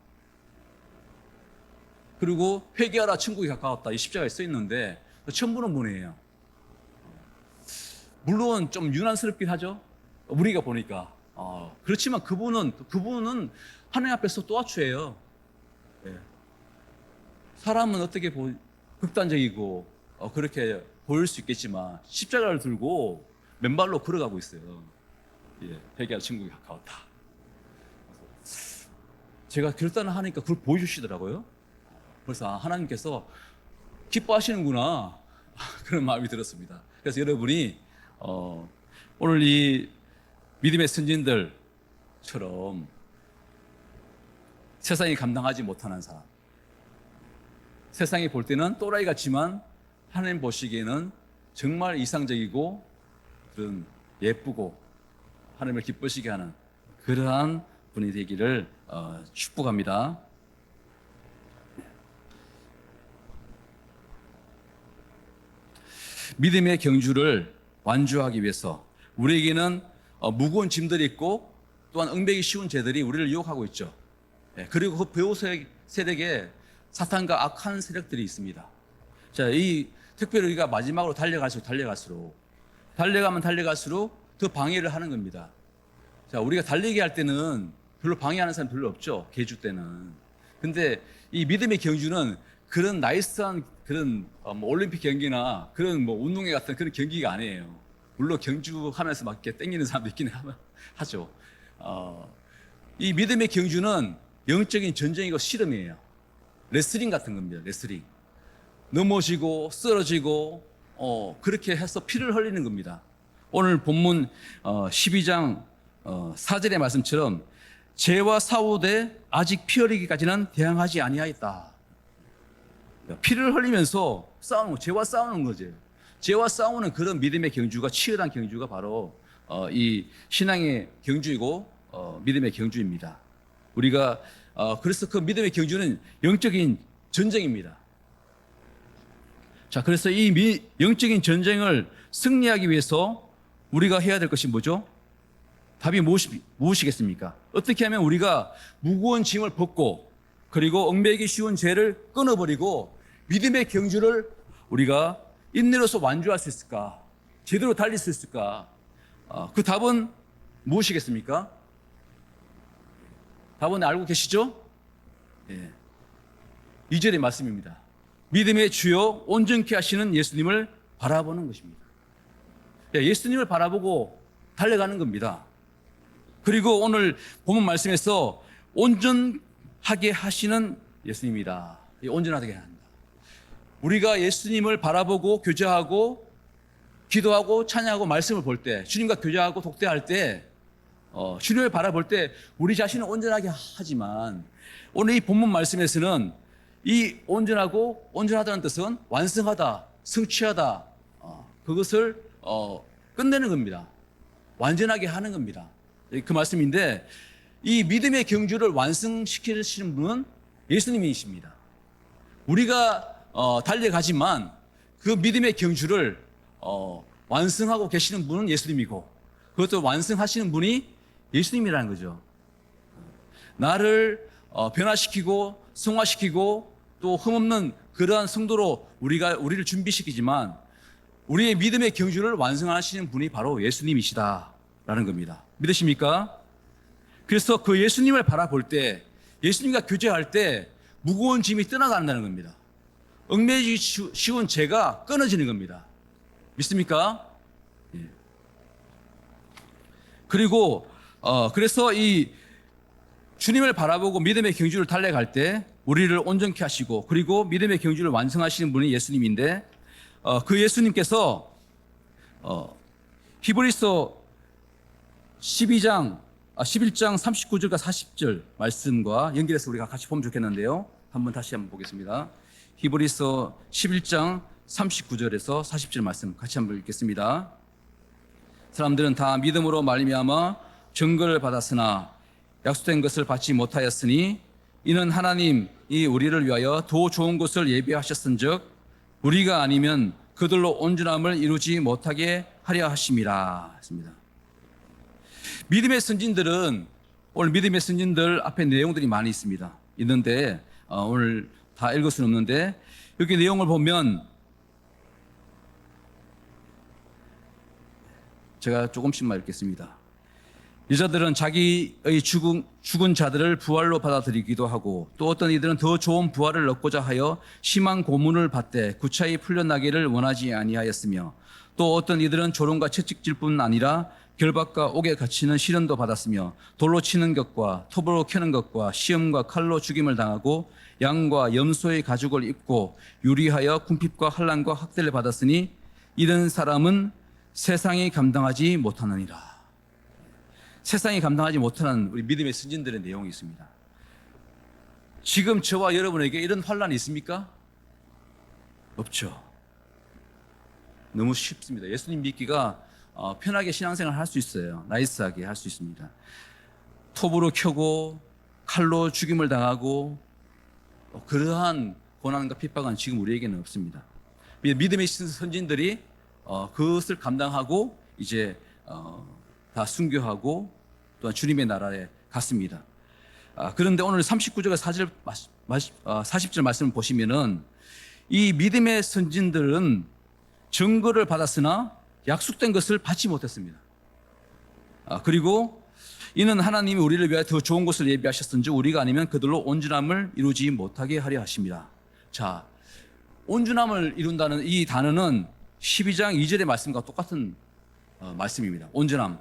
그리고 회개하라 천국이 가까웠다 이 십자가에 써 있는데 처음 보는 분이에요. 물론 좀 유난스럽긴 하죠. 우리가 보니까. 그렇지만 그분은 하나님 앞에서 또아추예요. 예. 사람은 어떻게 극단적이고 그렇게 보일 수 있겠지만 십자가를 들고 맨발로 걸어가고 있어요. 예, 회개할 친구가 가까웠다. 제가 결단을 하니까 그걸 보여주시더라고요. 그래서 하나님께서 기뻐하시는구나 그런 마음이 들었습니다. 그래서 여러분이 오늘 이 믿음의 선진들처럼 세상이 감당하지 못하는 사람, 세상이 볼 때는 또라이 같지만 하나님 보시기에는 정말 이상적이고 그런 예쁘고 하나님을 기쁘시게 하는 그러한 분이 되기를 축복합니다. 믿음의 경주를 완주하기 위해서 우리에게는 무거운 짐들이 있고 또한 응배기 쉬운 죄들이 우리를 유혹하고 있죠. 그리고 그 배후 세력에 사탄과 악한 세력들이 있습니다. 자, 특별히 우리가 마지막으로 달려가면 달려갈수록 더 방해를 하는 겁니다. 자, 우리가 달리기 할 때는 별로 방해하는 사람 별로 없죠. 계주 때는. 근데 이 믿음의 경주는 그런 나이스한 그런 올림픽 경기나 그런 운동회 같은 그런 경기가 아니에요. 물론 경주하면서 막 이렇게 땡기는 사람도 있긴 하죠. 이 믿음의 경주는 영적인 전쟁이고 씨름이에요. 레슬링 같은 겁니다. 레슬링. 넘어지고 쓰러지고 그렇게 해서 피를 흘리는 겁니다. 오늘 본문 12장 4절의 말씀처럼 죄와 싸우되 아직 피 흘리기까지는 대항하지 아니하였다. 피를 흘리면서 죄와 싸우는 거죠. 죄와 싸우는 그런 믿음의 경주가 치열한 경주가 바로 이 신앙의 경주이고 믿음의 경주입니다. 우리가 그래서 그 믿음의 경주는 영적인 전쟁입니다. 자, 그래서 이 영적인 전쟁을 승리하기 위해서 우리가 해야 될 것이 뭐죠? 답이 무엇이겠습니까? 어떻게 하면 우리가 무거운 짐을 벗고 그리고 얽매이기 쉬운 죄를 끊어버리고 믿음의 경주를 우리가 인내로서 완주할 수 있을까? 제대로 달릴 수 있을까? 그 답은 무엇이겠습니까? 답은 알고 계시죠? 예. 2절의 말씀입니다. 믿음의 주요 온전케 하시는 예수님을 바라보는 것입니다. 예수님을 바라보고 달려가는 겁니다. 그리고 오늘 본문 말씀에서 온전하게 하시는 예수님이다. 온전하게 한다. 우리가 예수님을 바라보고 교제하고 기도하고 찬양하고 말씀을 볼 때, 주님과 교제하고 독대할 때, 주님을 바라볼 때 우리 자신을 온전하게 하지만 오늘 이 본문 말씀에서는 이 온전하다는 뜻은 완성하다, 성취하다, 그것을 끝내는 겁니다. 완전하게 하는 겁니다. 그 말씀인데 이 믿음의 경주를 완성시키시는 분은 예수님이십니다. 우리가 달려가지만 그 믿음의 경주를 완성하고 계시는 분은 예수님이고 그것도 완성하시는 분이 예수님이라는 거죠. 나를 변화시키고 성화시키고 또 흠없는 그러한 성도로 우리를 준비시키지만 우리의 믿음의 경주를 완성하시는 분이 바로 예수님이시다라는 겁니다. 믿으십니까? 그래서 그 예수님을 바라볼 때 예수님과 교제할 때 무거운 짐이 떠나간다는 겁니다. 얽매이기 쉬운 죄가 끊어지는 겁니다. 믿습니까? 예. 그리고 그래서 이 주님을 바라보고 믿음의 경주를 달려갈 때 우리를 온전케 하시고 그리고 믿음의 경주를 완성하시는 분이 예수님인데 그 예수님께서 히브리서 11장 39절과 40절 말씀과 연결해서 우리가 같이 보면 좋겠는데요. 다시 한번 보겠습니다. 히브리서 11장 39절에서 40절 말씀 같이 한번 읽겠습니다. 사람들은 다 믿음으로 말미암아 증거를 받았으나 약속된 것을 받지 못하였으니 이는 하나님이 우리를 위하여 더 좋은 것을 예비하셨은즉 우리가 아니면 그들로 온전함을 이루지 못하게 하려 하심이라 했습니다. 믿음의 선진들은 오늘 믿음의 선진들 앞에 내용들이 많이 있는데 오늘 다 읽을 수는 없는데 여기 내용을 보면 제가 조금씩만 읽겠습니다. 여자들은 자기의 죽은 자들을 부활로 받아들이기도 하고 또 어떤 이들은 더 좋은 부활을 얻고자 하여 심한 고문을 받되 구차히 풀려나기를 원하지 아니하였으며 또 어떤 이들은 조롱과 채찍질뿐 아니라 결박과 옥에 갇히는 시련도 받았으며 돌로 치는 것과 톱으로 캐는 것과 시험과 칼로 죽임을 당하고 양과 염소의 가죽을 입고 유리하여 궁핍과 환난과 학대를 받았으니 이런 사람은 세상이 감당하지 못하느니라. 세상이 감당하지 못하는 우리 믿음의 선진들의 내용이 있습니다. 지금 저와 여러분에게 이런 환난이 있습니까? 없죠. 너무 쉽습니다. 예수님 믿기가 편하게 신앙생활 할 수 있어요. 나이스하게 할 수 있습니다. 톱으로 켜고 칼로 죽임을 당하고 그러한 고난과 핍박은 지금 우리에게는 없습니다. 믿음의 선진들이 그것을 감당하고 이제 다 순교하고 또한 주님의 나라에 갔습니다. 그런데 오늘 39절과 40절 말씀을 보시면은 이 믿음의 선진들은 증거를 받았으나 약속된 것을 받지 못했습니다. 그리고 이는 하나님이 우리를 위하여 더 좋은 것을 예비하셨은지 우리가 아니면 그들로 온전함을 이루지 못하게 하려 하십니다. 자, 온전함을 이룬다는 이 단어는 12장 2절의 말씀과 똑같은 말씀입니다. 온전함,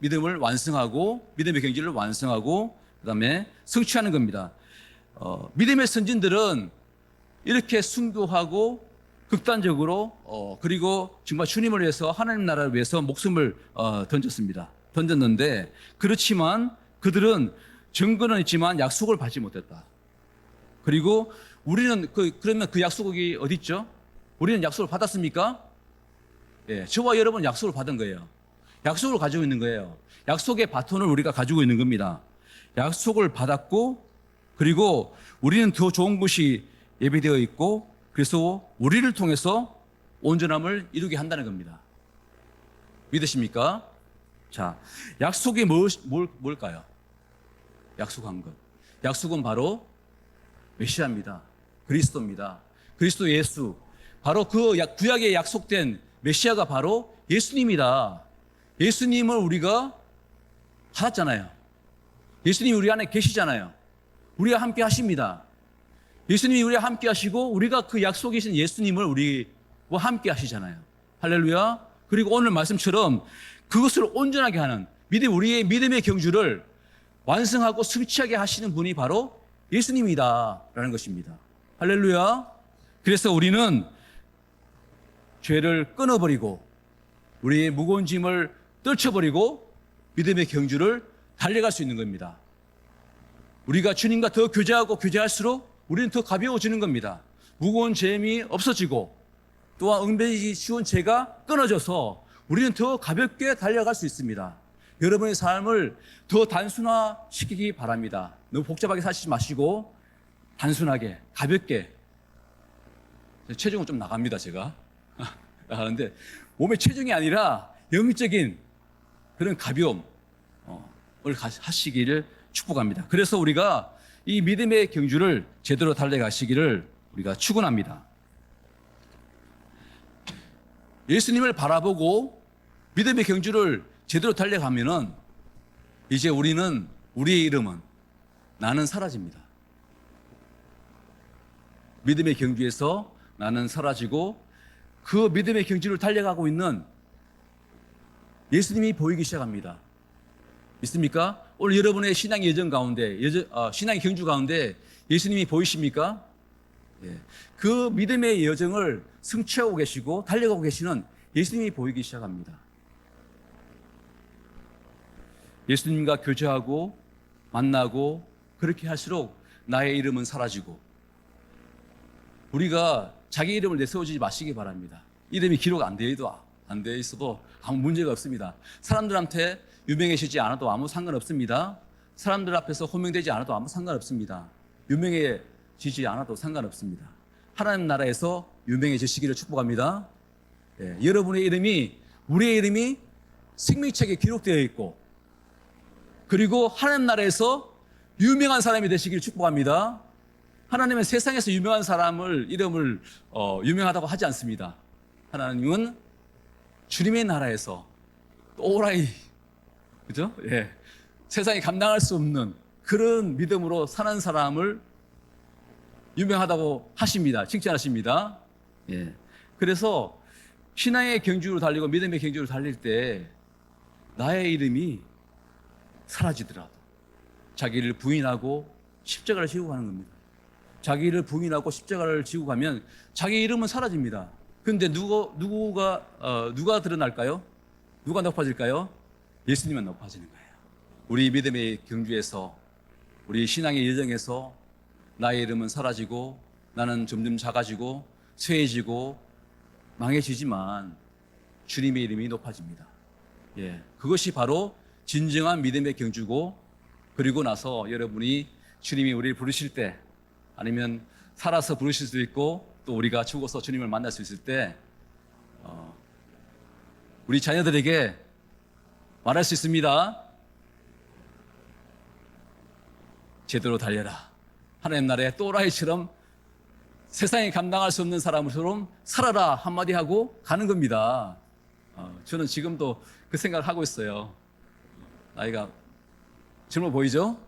믿음을 완성하고 믿음의 경지를 완성하고 그다음에 성취하는 겁니다. 믿음의 선진들은 이렇게 순교하고 극단적으로 그리고 정말 주님을 위해서 하나님 나라를 위해서 목숨을 던졌는데 그렇지만 그들은 증거는 있지만 약속을 받지 못했다. 그리고 우리는 그러면 그 약속이 어디 있죠? 우리는 약속을 받았습니까? 예, 저와 여러분은 약속을 받은 거예요. 약속을 가지고 있는 거예요. 약속의 바톤을 우리가 가지고 있는 겁니다. 약속을 받았고 그리고 우리는 더 좋은 것이 예비되어 있고 그래서 우리를 통해서 온전함을 이루게 한다는 겁니다. 믿으십니까? 자, 약속이 뭘까요? 약속한 것. 약속은 바로 메시아입니다. 그리스도입니다. 그리스도 예수. 바로 그 구약에 약속된 메시아가 바로 예수님이다. 예수님을 우리가 받았잖아요. 예수님이 우리 안에 계시잖아요. 우리와 함께 하십니다. 예수님이 우리와 함께 하시고 우리가 그 약속이신 예수님을 우리와 함께 하시잖아요. 할렐루야. 그리고 오늘 말씀처럼 그것을 온전하게 하는 우리의 믿음의 경주를 완성하고 성취하게 하시는 분이 바로 예수님이다라는 것입니다. 할렐루야. 그래서 우리는 죄를 끊어버리고 우리의 무거운 짐을 떨쳐버리고 믿음의 경주를 달려갈 수 있는 겁니다. 우리가 주님과 더 교제하고 교제할수록 우리는 더 가벼워지는 겁니다. 무거운 짐이 없어지고 또한 응배이기 쉬운 죄가 끊어져서 우리는 더 가볍게 달려갈 수 있습니다. 여러분의 삶을 더 단순화시키기 바랍니다. 너무 복잡하게 사시지 마시고 단순하게 가볍게. 체중은 좀 나갑니다. 제가 나가는데 몸의 체중이 아니라 영적인 그런 가벼움을 하시기를 축복합니다. 그래서 우리가 이 믿음의 경주를 제대로 달려가시기를 우리가 축원합니다. 예수님을 바라보고 믿음의 경주를 제대로 달려가면은 이제 우리의 이름은 나는 사라집니다. 믿음의 경주에서 나는 사라지고 그 믿음의 경주를 달려가고 있는 예수님이 보이기 시작합니다. 믿습니까? 오늘 여러분의 신앙의 여정 가운데, 신앙의 경주 가운데 예수님이 보이십니까? 예. 그 믿음의 여정을 성취하고 계시고 달려가고 계시는 예수님이 보이기 시작합니다. 예수님과 교제하고 만나고 그렇게 할수록 나의 이름은 사라지고 우리가 자기 이름을 내세우지 마시기 바랍니다. 이름이 기록 안 되어 있어도 아무 문제가 없습니다. 사람들한테 유명해지지 않아도 아무 상관없습니다. 사람들 앞에서 호명되지 않아도 아무 상관없습니다. 유명해지지 않아도 상관없습니다. 하나님 나라에서 유명해지시기를 축복합니다. 예, 여러분의 이름이 우리의 이름이 생명책에 기록되어 있고 그리고 하나님 나라에서 유명한 사람이 되시기를 축복합니다. 하나님은 세상에서 유명한 사람을 이름을 유명하다고 하지 않습니다. 하나님은 주님의 나라에서 또라이, 그죠? 예. 세상이 감당할 수 없는 그런 믿음으로 사는 사람을 유명하다고 하십니다. 칭찬하십니다. 예. 그래서 신앙의 경주로 달리고 믿음의 경주로 달릴 때 나의 이름이 사라지더라도 자기를 부인하고 십자가를 지고 가는 겁니다. 자기를 부인하고 십자가를 지고 가면 자기 이름은 사라집니다. 그런데 누가 드러날까요? 누가 높아질까요? 예수님만 높아지는 거예요. 우리 믿음의 경주에서, 우리 신앙의 여정에서 나의 이름은 사라지고 나는 점점 작아지고 쇠해지고 망해지지만 주님의 이름이 높아집니다. 예, 그것이 바로 진정한 믿음의 경주고, 그리고 나서 여러분이 주님이 우리를 부르실 때, 아니면 살아서 부르실 수도 있고 또 우리가 죽어서 주님을 만날 수 있을 때 우리 자녀들에게 말할 수 있습니다. 제대로 달려라. 하나님 나라의 또라이처럼 세상에 감당할 수 없는 사람처럼 살아라 한마디 하고 가는 겁니다. 저는 지금도 그 생각을 하고 있어요. 나이가 젊어 보이죠?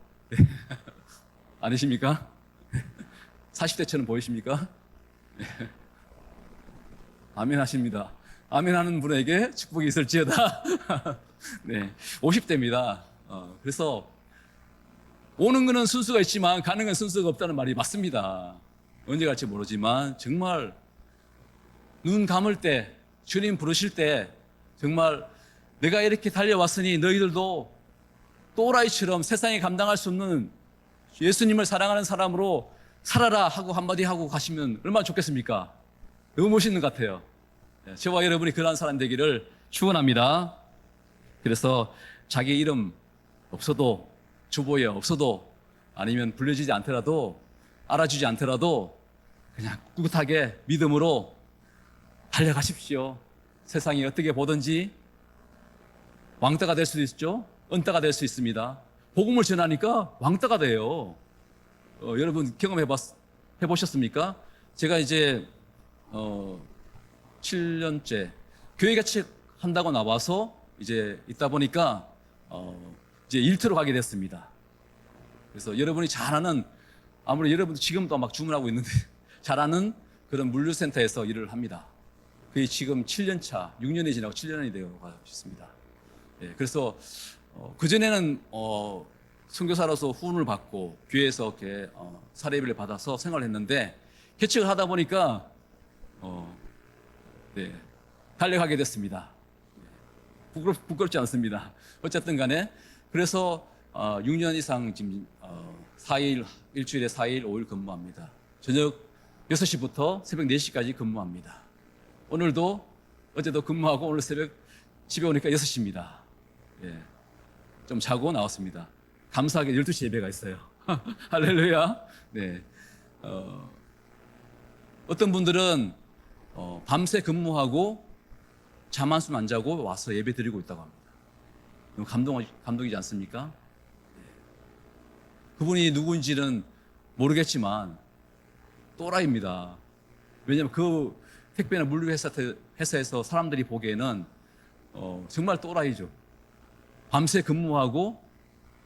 아니십니까? 40대처럼 보이십니까? 아멘 하십니다. 아멘 하는 분에게 축복이 있을지어다. 네, 50대입니다. 그래서 오는 거는 순서가 있지만 가는 건 순서가 없다는 말이 맞습니다. 언제 갈지 모르지만 정말 눈 감을 때, 주님 부르실 때 정말 내가 이렇게 달려왔으니 너희들도 또라이처럼 세상에 감당할 수 없는 예수님을 사랑하는 사람으로 살아라 하고 한마디 하고 가시면 얼마나 좋겠습니까? 너무 멋있는 것 같아요. 저와 여러분이 그러한 사람 되기를 축원합니다. 그래서 자기 이름 없어도, 주보에 없어도, 아니면 불려지지 않더라도, 알아주지 않더라도 그냥 꿋꿋하게 믿음으로 달려가십시오. 세상이 어떻게 보든지 왕따가 될 수도 있죠. 은따가 될 수 있습니다. 복음을 전하니까 왕따가 돼요. 여러분 해보셨습니까? 제가 이제 7년째 교회 같이 한다고 나와서 이제 있다 보니까 이제 일터로 가게 됐습니다. 그래서 여러분이 잘 아는, 아무리 여러분도 지금도 막 주문하고 있는데 잘 아는 그런 물류센터에서 일을 합니다. 그게 지금 7년차, 6년이 지나고 7년이 되어 가고 있습니다. 예, 그래서 그전에는 선교사로서 후원을 받고 교회에서 이렇게 사례비를 받아서 생활을 했는데 개척을 하다 보니까 네, 달려가게 됐습니다. 부끄럽지 않습니다. 어쨌든 간에 그래서 6년 이상 지금 4일, 일주일에 4일, 5일 근무합니다. 저녁 6시부터 새벽 4시까지 근무합니다. 오늘도 어제도 근무하고 오늘 새벽 집에 오니까 6시입니다. 예, 좀 자고 나왔습니다. 감사하게 12시 예배가 있어요. 할렐루야. 네. 어떤 분들은 밤새 근무하고 잠 한숨 안 자고 와서 예배 드리고 있다고 합니다. 너무 감동이지 않습니까? 네. 그분이 누구인지는 모르겠지만 또라이입니다. 왜냐하면 그 택배나 물류회사에서 사람들이 보기에는 정말 또라이죠. 밤새 근무하고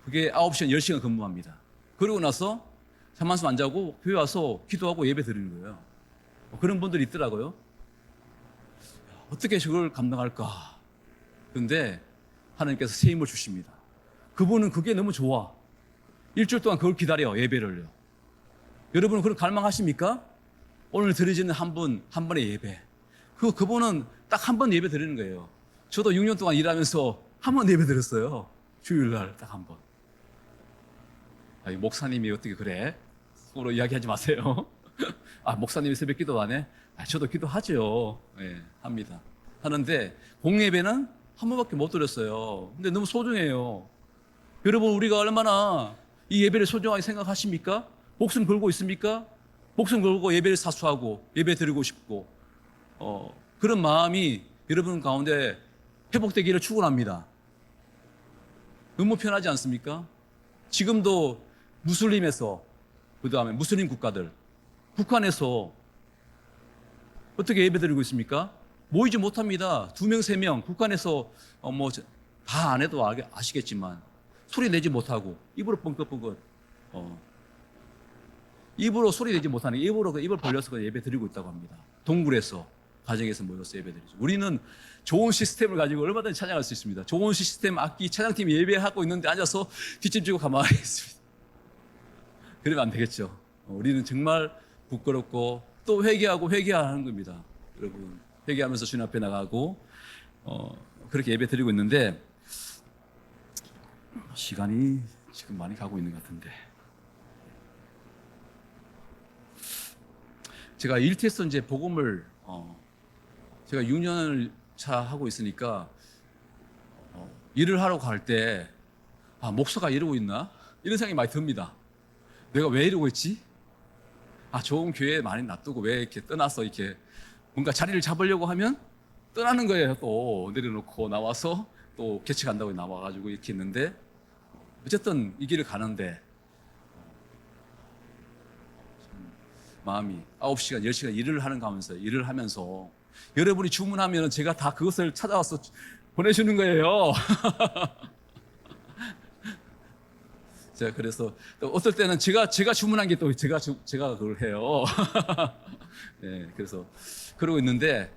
그게 9시간, 10시간 근무합니다. 그러고 나서 잠 한숨 안 자고 교회 와서 기도하고 예배 드리는 거예요. 그런 분들이 있더라고요. 어떻게 저걸 감당할까? 그런데 하나님께서 새 힘을 주십니다. 그분은 그게 너무 좋아. 일주일 동안 그걸 기다려, 예배를요. 여러분은 그걸 갈망하십니까? 오늘 드리지는 한 번의 예배. 그분은 딱 한 번 예배 드리는 거예요. 저도 6년 동안 일하면서 한 번 예배 드렸어요. 주일날 딱 한 번. 목사님이 어떻게 그래? 서로 이야기하지 마세요. 목사님이 새벽 기도 안 해? 저도 기도하죠. 네, 합니다. 하는데 공예배는 한 번밖에 못 드렸어요. 근데 너무 소중해요. 여러분, 우리가 얼마나 이 예배를 소중하게 생각하십니까? 목숨 걸고 있습니까? 목숨 걸고 예배를 사수하고 예배 드리고 싶고 그런 마음이 여러분 가운데 회복되기를 축원합니다. 너무 편하지 않습니까? 지금도 무슬림에서, 그 다음에 무슬림 국가들, 북한에서 어떻게 예배 드리고 있습니까? 모이지 못합니다. 2명, 3명, 북한에서 다 안 해도 아시겠지만 소리 내지 못하고 입으로 뻥긋뻥긋 입으로 소리 내지 못하는 입으로 입을 벌려서 예배 드리고 있다고 합니다. 동굴에서 가정에서 모여서 예배 드리죠. 우리는 좋은 시스템을 가지고 얼마든지 찬양할 수 있습니다. 좋은 시스템 악기 찬양팀이 예배하고 있는데 앉아서 뒷짐지고 가만히 있습니다. 그러면 안 되겠죠. 우리는 정말 부끄럽고 또 회개하는 겁니다. 여러분 회개하면서 주님 앞에 나가고 그렇게 예배 드리고 있는데 시간이 지금 많이 가고 있는 것 같은데 제가 일티에서 이제 복음을 제가 6년을 차 하고 있으니까 일을 하러 갈 때 목사가 이러고 있나? 이런 생각이 많이 듭니다. 내가 왜 이러고 있지? 좋은 교회에 많이 놔두고 왜 이렇게 떠나서 이렇게 뭔가 자리를 잡으려고 하면 떠나는 거예요. 또 내려놓고 나와서 또 개척 간다고 나와가지고 이렇게 있는데 어쨌든 이 길을 가는데 마음이 9시간, 10시간 일을 하면서 여러분이 주문하면 제가 다 그것을 찾아와서 보내주는 거예요. 제가 그래서 또 어떨 때는 제가 주문한 게 또 제가 그걸 해요. 네, 그래서 그러고 있는데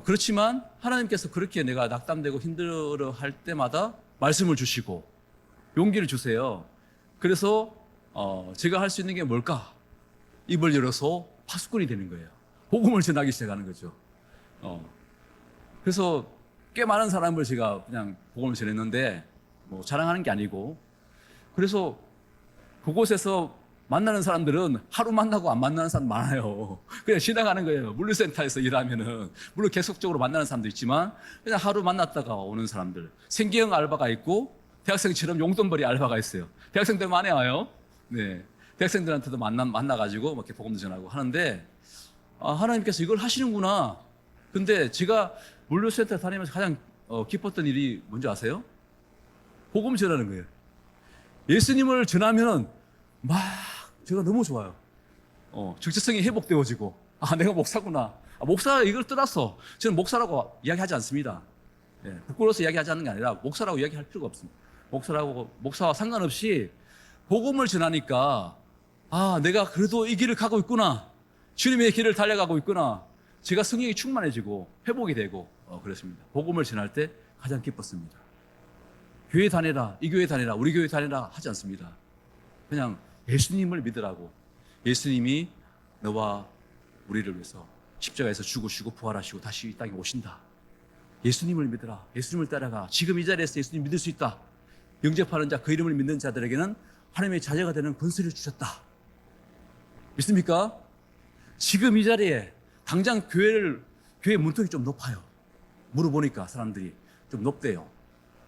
그렇지만 하나님께서 그렇게 내가 낙담되고 힘들어 할 때마다 말씀을 주시고 용기를 주세요. 그래서 제가 할 수 있는 게 뭘까? 입을 열어서 파수꾼이 되는 거예요. 복음을 전하기 시작하는 거죠. 그래서 꽤 많은 사람을 제가 그냥 복음을 전했는데 뭐 자랑하는 게 아니고 그래서 그곳에서 만나는 사람들은 하루 만나고 안 만나는 사람 많아요. 그냥 지나가는 거예요. 물류센터에서 일하면은 물론 계속적으로 만나는 사람도 있지만 그냥 하루 만났다가 오는 사람들. 생계형 알바가 있고 대학생처럼 용돈벌이 알바가 있어요. 대학생들 많이 와요. 네, 대학생들한테도 만나가지고 막 이렇게 복음도 전하고 하는데 하나님께서 이걸 하시는구나. 근데 제가 물류센터 다니면서 가장 기뻤던 일이 뭔지 아세요? 복음 전하는 거예요. 예수님을 전하면 막 제가 너무 좋아요. 정체성이 회복되어지고 내가 목사구나. 목사 이걸 떠났어. 저는 목사라고 이야기하지 않습니다. 네, 부끄러워서 이야기하지 않는 게 아니라 목사라고 이야기할 필요가 없습니다. 목사와 상관없이 복음을 전하니까 내가 그래도 이 길을 가고 있구나. 주님의 길을 달려가고 있구나. 제가 성령이 충만해지고 회복이 되고 그렇습니다. 복음을 전할 때 가장 기뻤습니다. 교회 다니라, 이 교회 다니라, 우리 교회 다니라 하지 않습니다. 그냥 예수님을 믿으라고. 예수님이 너와 우리를 위해서 십자가에서 죽으시고 부활하시고 다시 이 땅에 오신다. 예수님을 믿으라. 예수님을 따라가. 지금 이 자리에서 예수님 믿을 수 있다. 영접하는 자, 그 이름을 믿는 자들에게는 하나님의 자녀가 되는 권세를 주셨다. 믿습니까? 지금 이 자리에 당장 교회 문턱이 좀 높아요. 물어보니까 사람들이 좀 높대요.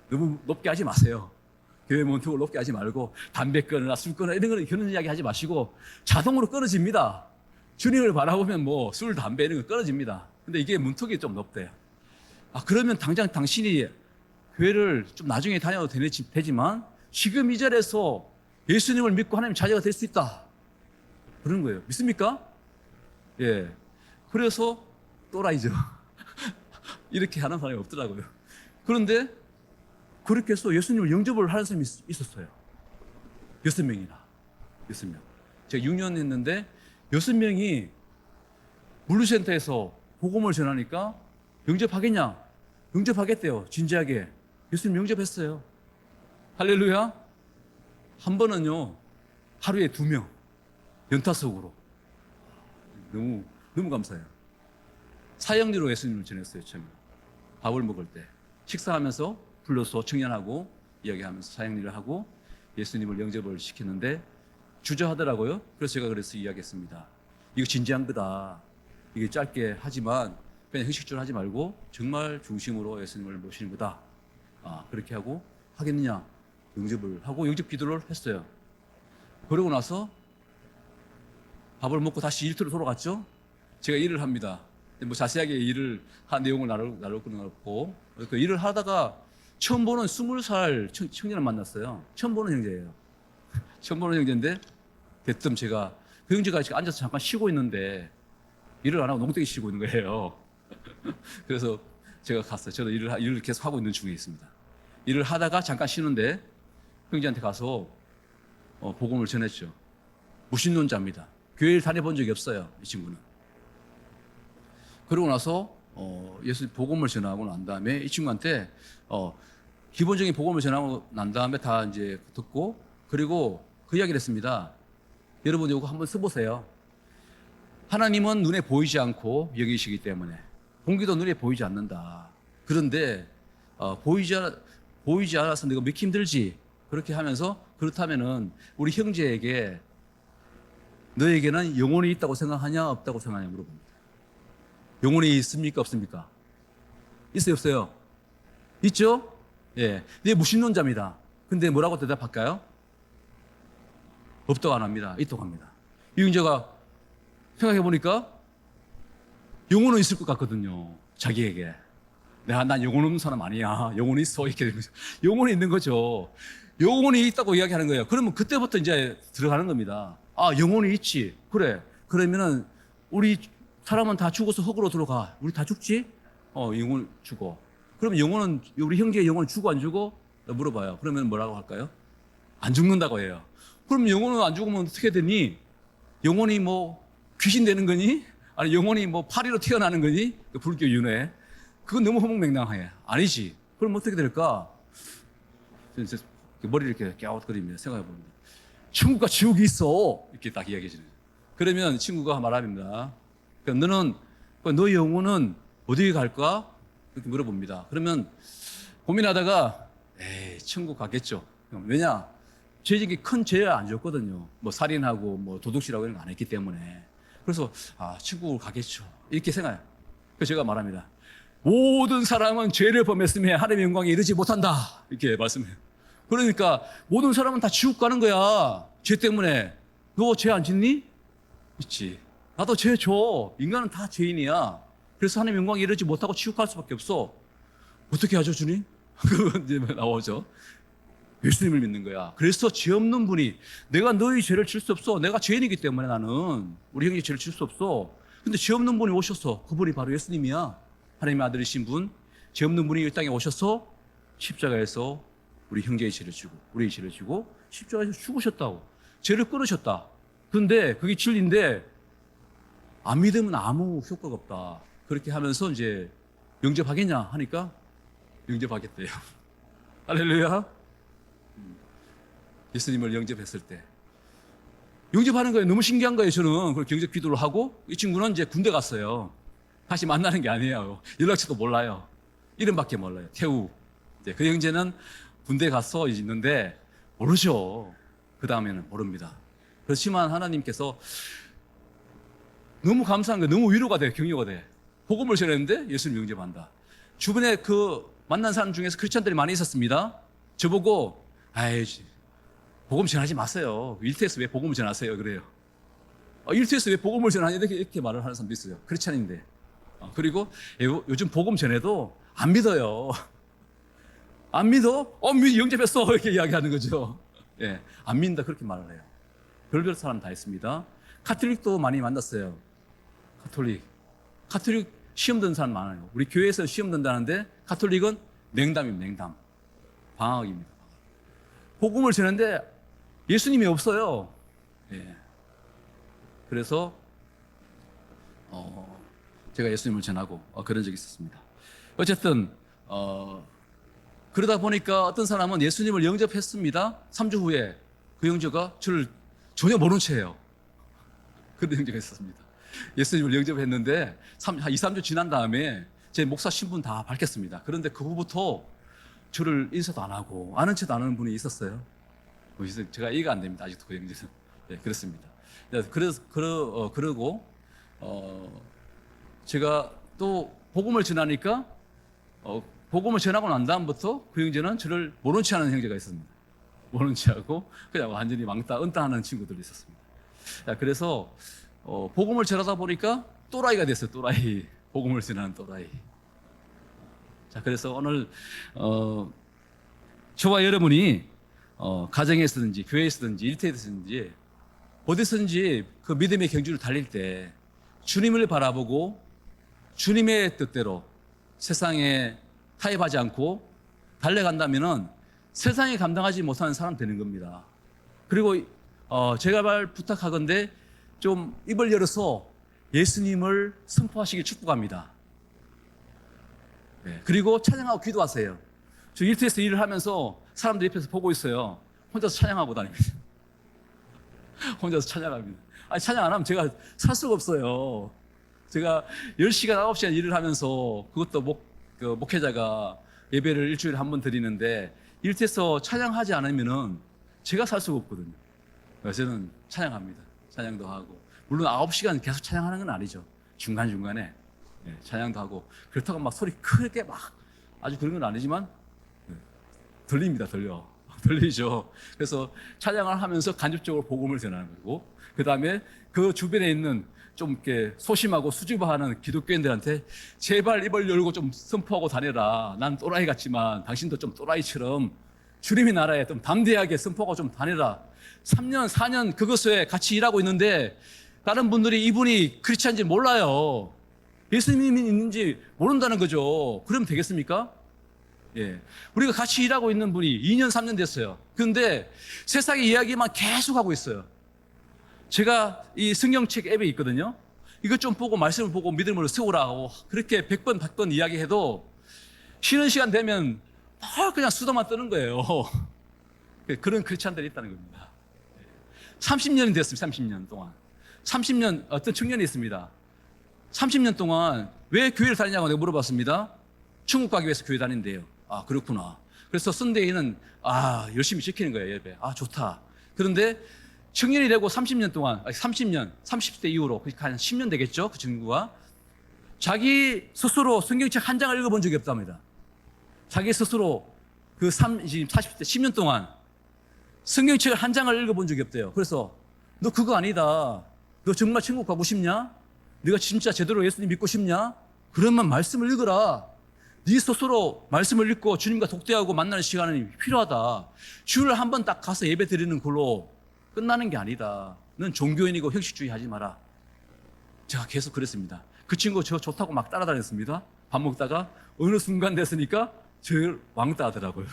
너무 높게 하지 마세요. 교회 문턱을 높게 하지 말고 담배 끊으나 술 끊으나 그런 이야기 하지 마시고 자동으로 끊어집니다. 주님을 바라보면 뭐 술, 담배 이런 거 끊어집니다. 근데 이게 문턱이 좀 높대요. 그러면 당장 당신이 교회를 좀 나중에 다녀도 되지만 지금 이 자리에서 예수님을 믿고 하나님 자녀가 될 수 있다. 그런 거예요. 믿습니까? 예. 그래서 또라이죠. 이렇게 하는 사람이 없더라고요. 그런데 그렇게 해서 예수님을 영접을 하는 사람이 있었어요. 6명이나. 6명. 제가 6년 했는데 6명이 물류센터에서 복음을 전하니까 영접하겠냐? 영접하겠대요. 진지하게. 예수님 영접했어요. 할렐루야. 한 번은요, 하루에 2명. 연타석으로. 너무 감사해요. 사형리로 예수님을 전했어요, 처음에. 밥을 먹을 때. 식사하면서 불러서 청년하고 이야기하면서 사형리를 하고 예수님을 영접을 시켰는데 주저하더라고요. 그래서 제가 이야기했습니다. 이거 진지한 거다. 이게 짧게 하지만 그냥 형식적으로 하지 말고 정말 중심으로 예수님을 모시는 거다. 그렇게 하고 하겠느냐? 영접을 하고 영접 기도를 했어요. 그러고 나서 밥을 먹고 다시 일터로 돌아갔죠. 제가 일을 합니다. 뭐 자세하게 일을 한 내용을 나눌 건 없고 그 일을 하다가 처음 보는 20살 청년을 만났어요. 처음 보는 형제예요. 처음 보는 형제인데 대뜸 제가 그 형제가 지금 앉아서 잠깐 쉬고 있는데 일을 안 하고 농땡이 쉬고 있는 거예요. 그래서 제가 갔어요. 저도 일을 계속 하고 있는 중에 있습니다. 일을 하다가 잠깐 쉬는데 형제한테 가서 복음을 전했죠. 무신론자입니다. 교회를 다녀본 적이 없어요, 이 친구는. 그러고 나서 예수 복음을 전하고 난 다음에 이 친구한테 기본적인 복음을 전하고 난 다음에 다 이제 듣고, 그리고 그 이야기를 했습니다. 여러분 이거 한번 써보세요. 하나님은 눈에 보이지 않고 여기시기 때문에 공기도 눈에 보이지 않는다. 그런데 보이지 않아서 내가 믿기 힘들지. 그렇게 하면서 그렇다면은 우리 형제에게 너에게는 영혼이 있다고 생각하냐 없다고 생각하냐 물어봅니다. 영혼이 있습니까 없습니까? 있어요 없어요? 있죠? 예, 이게 무신론자입니다. 근데 뭐라고 대답할까요? 없다고 안 합니다. 있다고 합니다. 이 형제가 생각해 보니까 영혼은 있을 것 같거든요. 자기에게. 난 영혼 없는 사람 아니야. 영혼이 있어. 이렇게 되는 거죠. 영혼이 있는 거죠. 영혼이 있다고 이야기하는 거예요. 그러면 그때부터 이제 들어가는 겁니다. 아, 영혼이 있지. 그래. 그러면은 우리 사람은 다 죽어서 흙으로 들어가. 우리 다 죽지? 영혼 죽어. 그럼 영혼은, 우리 형제의 영혼은 죽어 안 죽어? 물어봐요. 그러면 뭐라고 할까요? 안 죽는다고 해요. 그럼 영혼은 안 죽으면 어떻게 되니? 영혼이 뭐 귀신 되는 거니? 아니 영혼이 뭐 파리로 태어나는 거니? 불교 윤회. 그건 너무 허무맹랑해. 아니지. 그럼 어떻게 될까? 머리를 이렇게 갸웃거리며 생각해 봅니다. 천국과 지옥이 있어. 이렇게 딱 이야기해 주는 거예요. 그러면 친구가 말합니다. 너 영혼은 어디에 갈까? 이렇게 물어봅니다. 그러면 고민하다가 에이, 천국 가겠죠. 왜냐? 죄직이 큰 죄를 안 졌거든요. 뭐 살인하고 뭐 도둑질하고 이런 거 안 했기 때문에. 그래서 천국을 가겠죠. 이렇게 생각해요. 그래서 제가 말합니다. 모든 사람은 죄를 범했으며 하나님의 영광에 이르지 못한다. 이렇게 말씀해요. 그러니까 모든 사람은 다 지옥 가는 거야. 죄 때문에. 너 죄 안 짓니? 있지. 나도 죄 져. 인간은 다 죄인이야. 그래서 하나님의 영광에 이르지 못하고 지옥 갈 수밖에 없어. 어떻게 하죠, 주님? 그건 이제 나오죠. 예수님을 믿는 거야. 그래서 죄 없는 분이, 내가 너희 죄를 질 수 없어. 내가 죄인이기 때문에 나는 우리 형이 죄를 질 수 없어. 근데 죄 없는 분이 오셔서, 그분이 바로 예수님이야. 하나님의 아들이신 분, 죄 없는 분이 이 땅에 오셔서 십자가에서 우리 형제의 죄를 지고, 우리의 죄를 지고 십자가에서 죽으셨다고. 죄를 끊으셨다. 그런데 그게 진리인데 안 믿으면 아무 효과가 없다. 그렇게 하면서 이제 영접하겠냐 하니까 영접하겠대요. 할렐루야. 예수님을 영접했을 때 영접하는 거예요. 너무 신기한 거예요. 저는 그걸 영접 기도를 하고, 이 친구는 이제 군대 갔어요. 다시 만나는 게 아니에요. 연락처도 몰라요. 이름밖에 몰라요. 태우. 그 형제는 군대 가서 있는데 모르죠. 그 다음에는 모릅니다. 그렇지만 하나님께서 너무 감사한 거예요. 너무 위로가 돼요. 격려가 돼. 복음을 전했는데 예수님 영접한다. 주변에 그 만난 사람 중에서 크리스찬들이 많이 있었습니다. 저보고 복음 전하지 마세요. 일터에서 왜 복음을 전하세요? 그래요. 일터에서 왜 복음을 전하냐 이렇게 말을 하는 사람도 있어요. 크리스찬인데. 그리고 요즘 복음 전해도 안 믿어요. 안 믿어? 영접했어. 이렇게 이야기하는 거죠. 예, 안 믿는다. 그렇게 말을 해요. 별별 사람 다 있습니다. 카톨릭도 많이 만났어요. 카톨릭 시험 든 사람 많아요. 우리 교회에서 시험 든다는데 카톨릭은 냉담입니다. 냉담. 방학입니다. 복음을 전하는데 예수님이 없어요. 예. 그래서 제가 예수님을 전하고 그런 적이 있었습니다. 어쨌든 그러다 보니까 어떤 사람은 예수님을 영접했습니다. 3주 후에 그 형제가 저를 전혀 모른 채예요. 그런 형제가 있었습니다. 예수님을 영접했는데 한 2, 3주 지난 다음에 제 목사 신분 다 밝혔습니다. 그런데 그 후부터 저를 인사도 안 하고 아는 척도 안 하는 분이 있었어요. 제가 이해가 안 됩니다. 아직도 그 형제는. 네, 그렇습니다. 그러고 제가 또 복음을 전하니까 복음을 전하고 난 다음부터 그 형제는 저를 모른 체 하는 형제가 있었습니다. 모른 체 하고 그냥 완전히 은따하는 친구들이 있었습니다. 그래서 복음을 전하다 보니까 또라이가 됐어요. 또라이. 복음을 전하는 또라이. 자, 그래서 오늘 저와 여러분이 가정에서든지 교회에서든지 일터에서든지 어디서든지 그 믿음의 경주를 달릴 때 주님을 바라보고 주님의 뜻대로 세상에 타협하지 않고 달려간다면은 세상이 감당하지 못하는 사람 되는 겁니다. 그리고 제가 부탁하건대 좀 입을 열어서 예수님을 선포하시길 축복합니다. 네. 그리고 찬양하고 기도하세요. 저 일터에서 일을 하면서 사람들 옆에서 보고 있어요. 혼자서 찬양하고 다닙니다. 혼자서 찬양합니다. 아니, 찬양 안 하면 제가 살 수가 없어요. 제가 10시간, 9시간 일을 하면서 그것도 목회자가 예배를 일주일에 한 번 드리는데 일터에서 찬양하지 않으면은 제가 살 수가 없거든요. 그래서 저는 찬양합니다. 찬양도 하고. 물론 9시간 계속 찬양하는 건 아니죠. 중간중간에 찬양도 하고. 그렇다고 막 소리 크게 막 아주 그런 건 아니지만 들립니다. 들리죠. 그래서 찬양을 하면서 간접적으로 복음을 전하는 거고, 그 다음에 그 주변에 있는 좀 이렇게 소심하고 수줍어하는 기독교인들한테 제발 입을 열고 좀 선포하고 다녀라. 난 또라이 같지만 당신도 좀 또라이처럼 주님의 나라에 좀 담대하게 선포하고 좀 다녀라. 3년, 4년 그것에 같이 일하고 있는데 다른 분들이 이분이 크리스찬인지 몰라요. 예수님이 있는지 모른다는 거죠. 그러면 되겠습니까? 예. 우리가 같이 일하고 있는 분이 2년, 3년 됐어요. 그런데 세상의 이야기만 계속 하고 있어요. 제가 이 성경책 앱에 있거든요. 이것 좀 보고 말씀을 보고 믿음으로 세우라고 그렇게 100번, 100번 이야기해도 쉬는 시간 되면 그냥 수다만 떠는 거예요. 그런 크리스찬들이 있다는 겁니다. 30년이 됐습니다. 30년 동안. 30년 어떤 청년이 있습니다. 30년 동안 왜 교회를 다니냐고 내가 물어봤습니다. 천국 가기 위해서 교회 다닌대요. 아, 그렇구나. 그래서 선데이는 열심히 지키는 거예요, 예배. 좋다. 그런데 청년이 되고 30년 동안, 30대 이후로 한 10년 되겠죠, 그 친구가. 자기 스스로 성경책 한 장을 읽어본 적이 없답니다. 자기 스스로 지금 40대 10년 동안 성경책을 한 장을 읽어본 적이 없대요. 그래서 너 그거 아니다. 너 정말 천국 가고 싶냐? 네가 진짜 제대로 예수님 믿고 싶냐? 그러면 말씀을 읽어라. 네 스스로 말씀을 읽고 주님과 독대하고 만나는 시간이 필요하다. 주를 한 번 딱 가서 예배 드리는 걸로 끝나는 게 아니다. 넌 종교인이고 형식주의 하지 마라. 제가 계속 그랬습니다. 그 친구 저 좋다고 막 따라다녔습니다. 밥 먹다가 어느 순간 됐으니까 저를 왕따 하더라고요.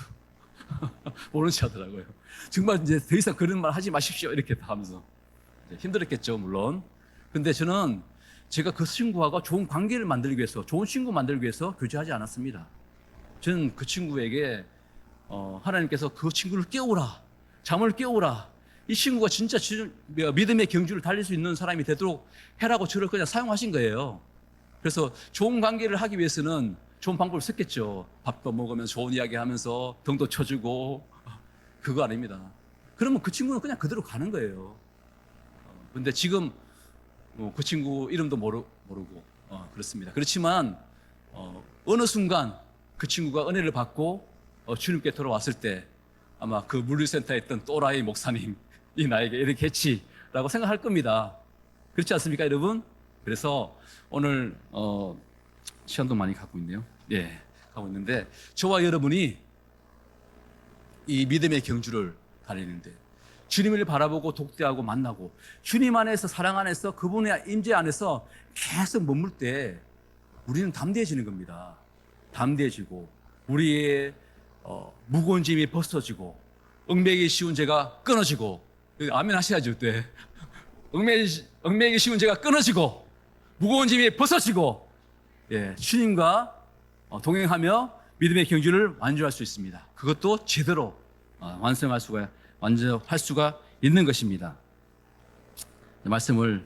모른 체 하더라고요. 정말 이제 더 이상 그런 말 하지 마십시오. 이렇게 다 하면서. 힘들었겠죠, 물론. 근데 저는 제가 그 친구하고 좋은 관계를 만들기 위해서, 좋은 친구 만들기 위해서 교제하지 않았습니다. 저는 그 친구에게 하나님께서 그 친구를 깨우라, 잠을 깨우라. 이 친구가 진짜 믿음의 경주를 달릴 수 있는 사람이 되도록 해라고 저를 그냥 사용하신 거예요. 그래서 좋은 관계를 하기 위해서는 좋은 방법을 썼겠죠. 밥도 먹으면서 좋은 이야기 하면서 등도 쳐주고. 그거 아닙니다. 그러면 그 친구는 그냥 그대로 가는 거예요. 근데 지금 그 친구 이름도 모르고 그렇습니다. 그렇지만 어느 순간 그 친구가 은혜를 받고 주님께 돌아왔을 때 아마 그 물류센터에 있던 또라이 목사님이 나에게 이렇게 했지라고 생각할 겁니다. 그렇지 않습니까, 여러분? 그래서 오늘 시간도 많이 갖고 있네요. 예, 가고 있는데 저와 여러분이 이 믿음의 경주를 다니는데 주님을 바라보고 독대하고 만나고 주님 안에서, 사랑 안에서, 그분의 임재 안에서 계속 머물 때 우리는 담대해지는 겁니다. 담대해지고 우리의 무거운 짐이 벗어지고 얽매이기 쉬운 죄가 끊어지고, 아멘 하셔야죠. 그때 얽매이기 쉬운 죄가 끊어지고 무거운 짐이 벗어지고, 예, 주님과 동행하며 믿음의 경주를 완주할 수 있습니다. 그것도 제대로 완성할 수가 있는 것입니다. 말씀을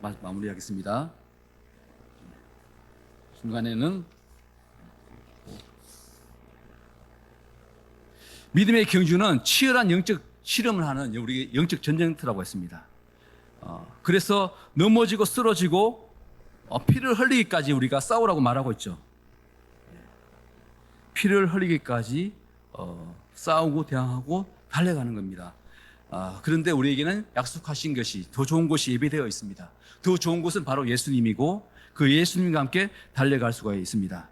마무리하겠습니다. 중간에는 믿음의 경주는 치열한 영적 실험을 하는 우리 영적 전쟁터라고 했습니다. 그래서 넘어지고 쓰러지고 피를 흘리기까지 우리가 싸우라고 말하고 있죠. 피를 흘리기까지 싸우고 대항하고 달려가는 겁니다. 그런데 우리에게는 약속하신 것이, 더 좋은 것이 예비되어 있습니다. 더 좋은 것은 바로 예수님이고 그 예수님과 함께 달려갈 수가 있습니다.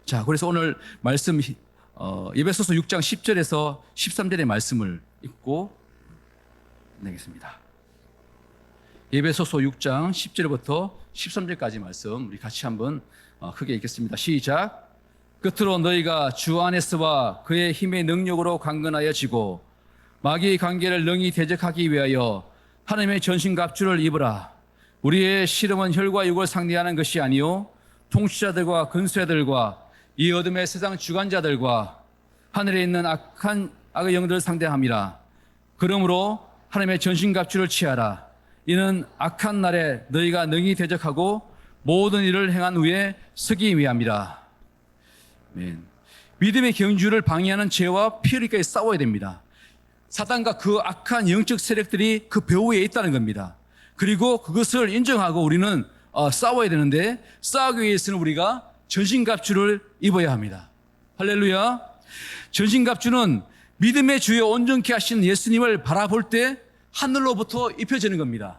자, 그래서 오늘 말씀 에베소서 6장 10절에서 13절의 말씀을 읽고 내겠습니다. 에베소서 6장 10절부터 13절까지 말씀 우리 같이 한번 크게 읽겠습니다. 시작. 끝으로 너희가 주 안에서와 그의 힘의 능력으로 강건하여 지고 마귀의 관계를 능히 대적하기 위하여 하나님의 전신갑주를 입으라. 우리의 실험은 혈과 육을 상대하는 것이 아니요 통치자들과 근세들과 이 어둠의 세상 주관자들과 하늘에 있는 악한 악의 영들을 상대함이라. 그러므로 하나님의 전신갑주를 취하라. 이는 악한 날에 너희가 능히 대적하고 모든 일을 행한 후에 서기 위함이라. 아멘. 믿음의 경주를 방해하는 죄와 피해까지 싸워야 됩니다. 사단과 그 악한 영적 세력들이 그 배후에 있다는 겁니다. 그리고 그것을 인정하고 우리는 싸워야 되는데, 싸우기 위해서는 우리가 전신갑주를 입어야 합니다. 할렐루야. 전신갑주는 믿음의 주여 온전케 하신 예수님을 바라볼 때 하늘로부터 입혀지는 겁니다.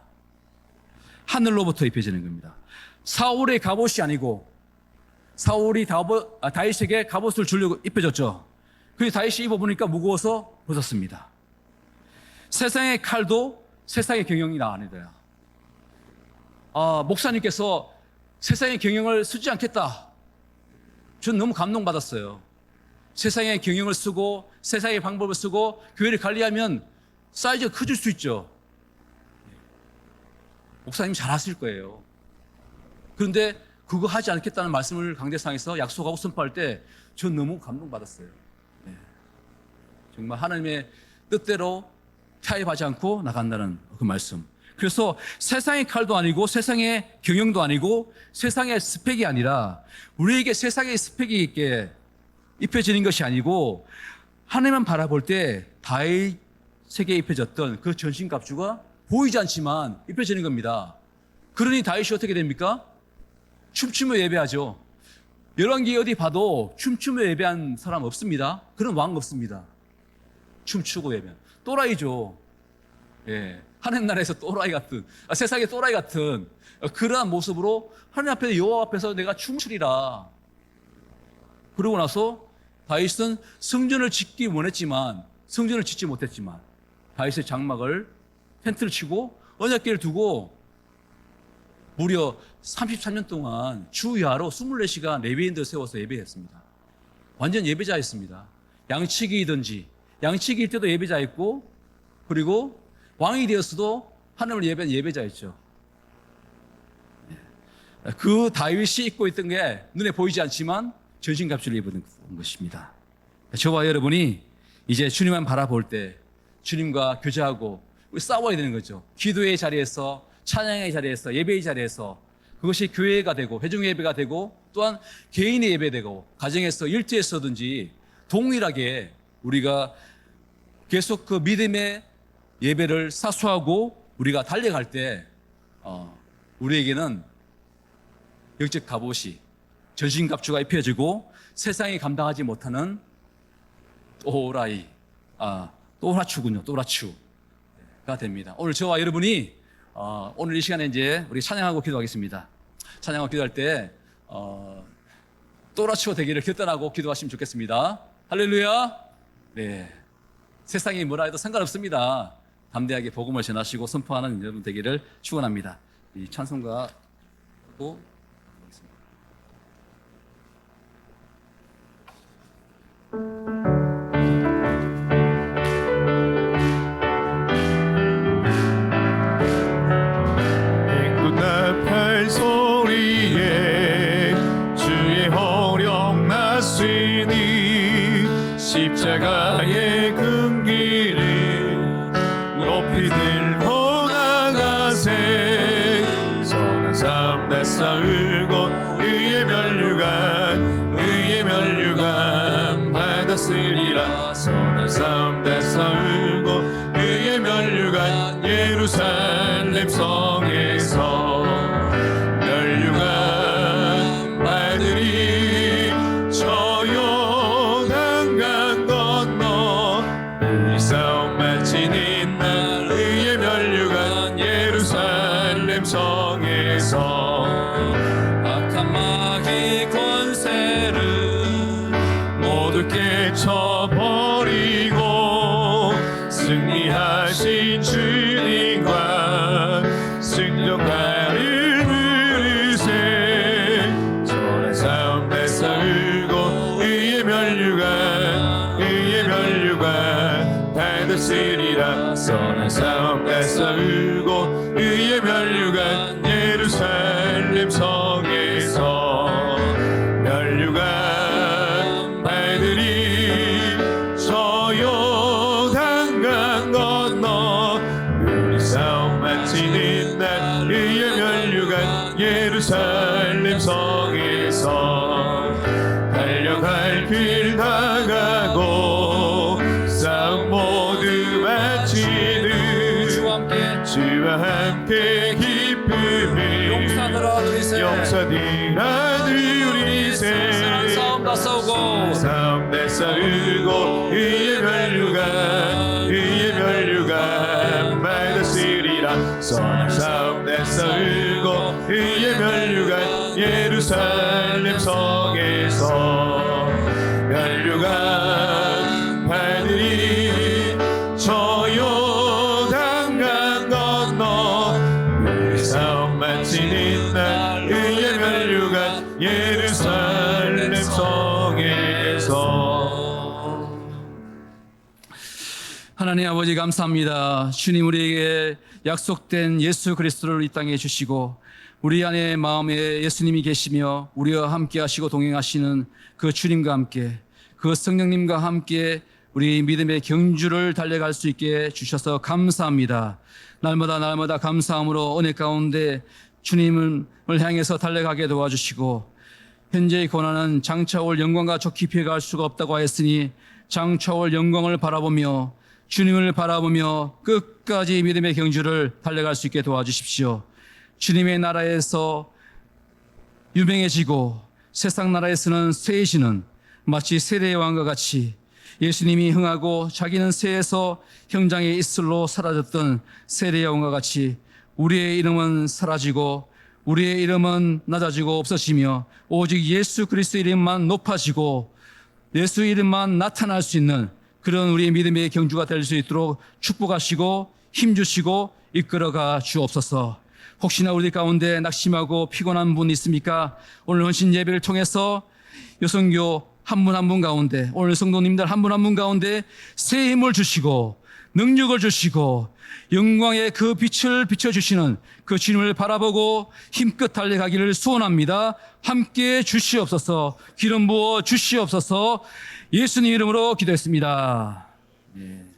하늘로부터 입혀지는 겁니다. 사울의 갑옷이 아니고, 사울이 다윗에게 갑옷을 주려고 입혀줬죠. 그래서 다윗이 입어보니까 무거워서 벗었습니다. 세상의 칼도 세상의 경영이 아니다. 목사님께서 세상의 경영을 쓰지 않겠다. 전 너무 감동받았어요. 세상의 경영을 쓰고 세상의 방법을 쓰고 교회를 관리하면 사이즈가 커질 수 있죠. 목사님 잘하실 거예요. 그런데 그거 하지 않겠다는 말씀을 강대상에서 약속하고 선포할 때 전 너무 감동받았어요. 네. 정말 하나님의 뜻대로 타협하지 않고 나간다는 그 말씀. 그래서 세상의 칼도 아니고 세상의 경영도 아니고 세상의 스펙이 아니라 우리에게 세상의 스펙이 있게 입혀지는 것이 아니고 하나님만 바라볼 때 다윗에게 입혀졌던 그 전신갑주가 보이지 않지만 입혀지는 겁니다. 그러니 다윗이 어떻게 됩니까? 춤추며 예배하죠. 열왕기 어디 봐도 춤추며 예배한 사람 없습니다. 그런 왕 없습니다. 춤추고 예배한 또라이죠. 예, 하나님 나라에서 또라이 같은, 세상의 또라이 같은 그러한 모습으로 하나님 앞에서 여호와 앞에서 내가 춤추리라. 그러고 나서 다윗은 성전을 짓기 원했지만 성전을 짓지 못했지만 다윗의 장막을 텐트를 치고 언약궤를 두고 무려 33년 동안 주야로 24시간 레위인들 세워서 예배했습니다. 완전 예배자였습니다. 양치기이든지 양치기일 때도 예배자였고, 그리고 왕이 되었어도 하나님을 예배한 예배자였죠. 그 다윗이 입고 있던 게 눈에 보이지 않지만 전신갑주를 입은 것입니다. 저와 여러분이 이제 주님만 바라볼 때 주님과 교제하고 우리 싸워야 되는 거죠. 기도의 자리에서, 찬양의 자리에서, 예배의 자리에서, 그것이 교회가 되고 회중 예배가 되고 또한 개인의 예배되고 가정에서 일터에서든지 동일하게 우리가 계속 그 믿음의 예배를 사수하고 우리가 달려갈 때 우리에게는 영적 갑옷이, 전신갑주가 입혀지고 세상이 감당하지 못하는 또라추군요. 또라추가 됩니다. 오늘 저와 여러분이 오늘 이 시간에 이제 우리 찬양하고 기도하겠습니다. 찬양하고 기도할 때 또라추가 되기를 결단하고 기도하시면 좋겠습니다. 할렐루야. 네, 세상이 뭐라 해도 상관없습니다. 담대하게 복음을 전하시고 선포하는 여러분 되기를 축원합니다. 이 찬송가도 engundap할 소리에 주의 호령 나시니 십자가의 금기를 높이 들고 나가세. 선한 삶 내싸울고 의의 면류관 받았으리라. 선한 삶 내싸울고 의의 면류관 예루살렘 성에서 면류관 받으리. 저 요단강 건너 이 싸움 마치는 날 의의 면류관 예루살렘 성에서 악한 마귀 권세를 모두 깨쳐버리고 승리하신 주님과 승전가를 부르세. 전한 싸움 내싸울고 싸움에서 울고 의의 면류관 예루살렘 성에서 면류관 발들이 저 요단강 건너 우리 싸움 마치는 날 의의 면류관 예루살렘 성에서 달려갈 길 다가고 싸움 모두 마치는 주와 함께 기쁨을 용사들아 누리세 용사들아 누리세 싸움 다 싸우고 싸움 다 싸우고 의의 면류관 받았으리라 선한 싸움 다 싸우고 의의 면류관 예루살렘 성에서 면류관 발들이 저 요단강 건너 우리 싸움 마치는 날 의의 면류관 예루살렘 성에서. 하나님 아버지 감사합니다. 주님 우리에게 약속된 예수 그리스도를 이 땅에 주시고 우리 안에 마음에 예수님이 계시며 우리와 함께 하시고 동행하시는 그 주님과 함께 그 성령님과 함께 우리 믿음의 경주를 달려갈 수 있게 주셔서 감사합니다. 날마다 감사함으로 은혜 가운데 주님을 향해서 달려가게 도와주시고 현재의 고난은 장차 올 영광과 좋게 피해갈 수가 없다고 하였으니 장차 올 영광을 바라보며 주님을 바라보며 끝까지 믿음의 경주를 달려갈 수 있게 도와주십시오. 주님의 나라에서 유명해지고 세상 나라에서는 쇠해지는 마치 세례의 왕과 같이 예수님이 흥하고 자기는 새에서 형장의 이슬로 사라졌던 세례의 왕과 같이 우리의 이름은 사라지고 우리의 이름은 낮아지고 없어지며 오직 예수 그리스도의 이름만 높아지고 예수 이름만 나타날 수 있는 그런 우리의 믿음의 경주가 될 수 있도록 축복하시고 힘주시고 이끌어가 주옵소서. 혹시나 우리 가운데 낙심하고 피곤한 분 있습니까? 오늘 헌신 예배를 통해서 여성교 한 분 한 분 가운데 오늘 성도님들 한 분 한 분 가운데 새 힘을 주시고 능력을 주시고 영광의 그 빛을 비춰주시는 그 주님을 바라보고 힘껏 달려가기를 소원합니다. 함께 주시옵소서. 기름 부어 주시옵소서. 예수님 이름으로 기도했습니다. 예.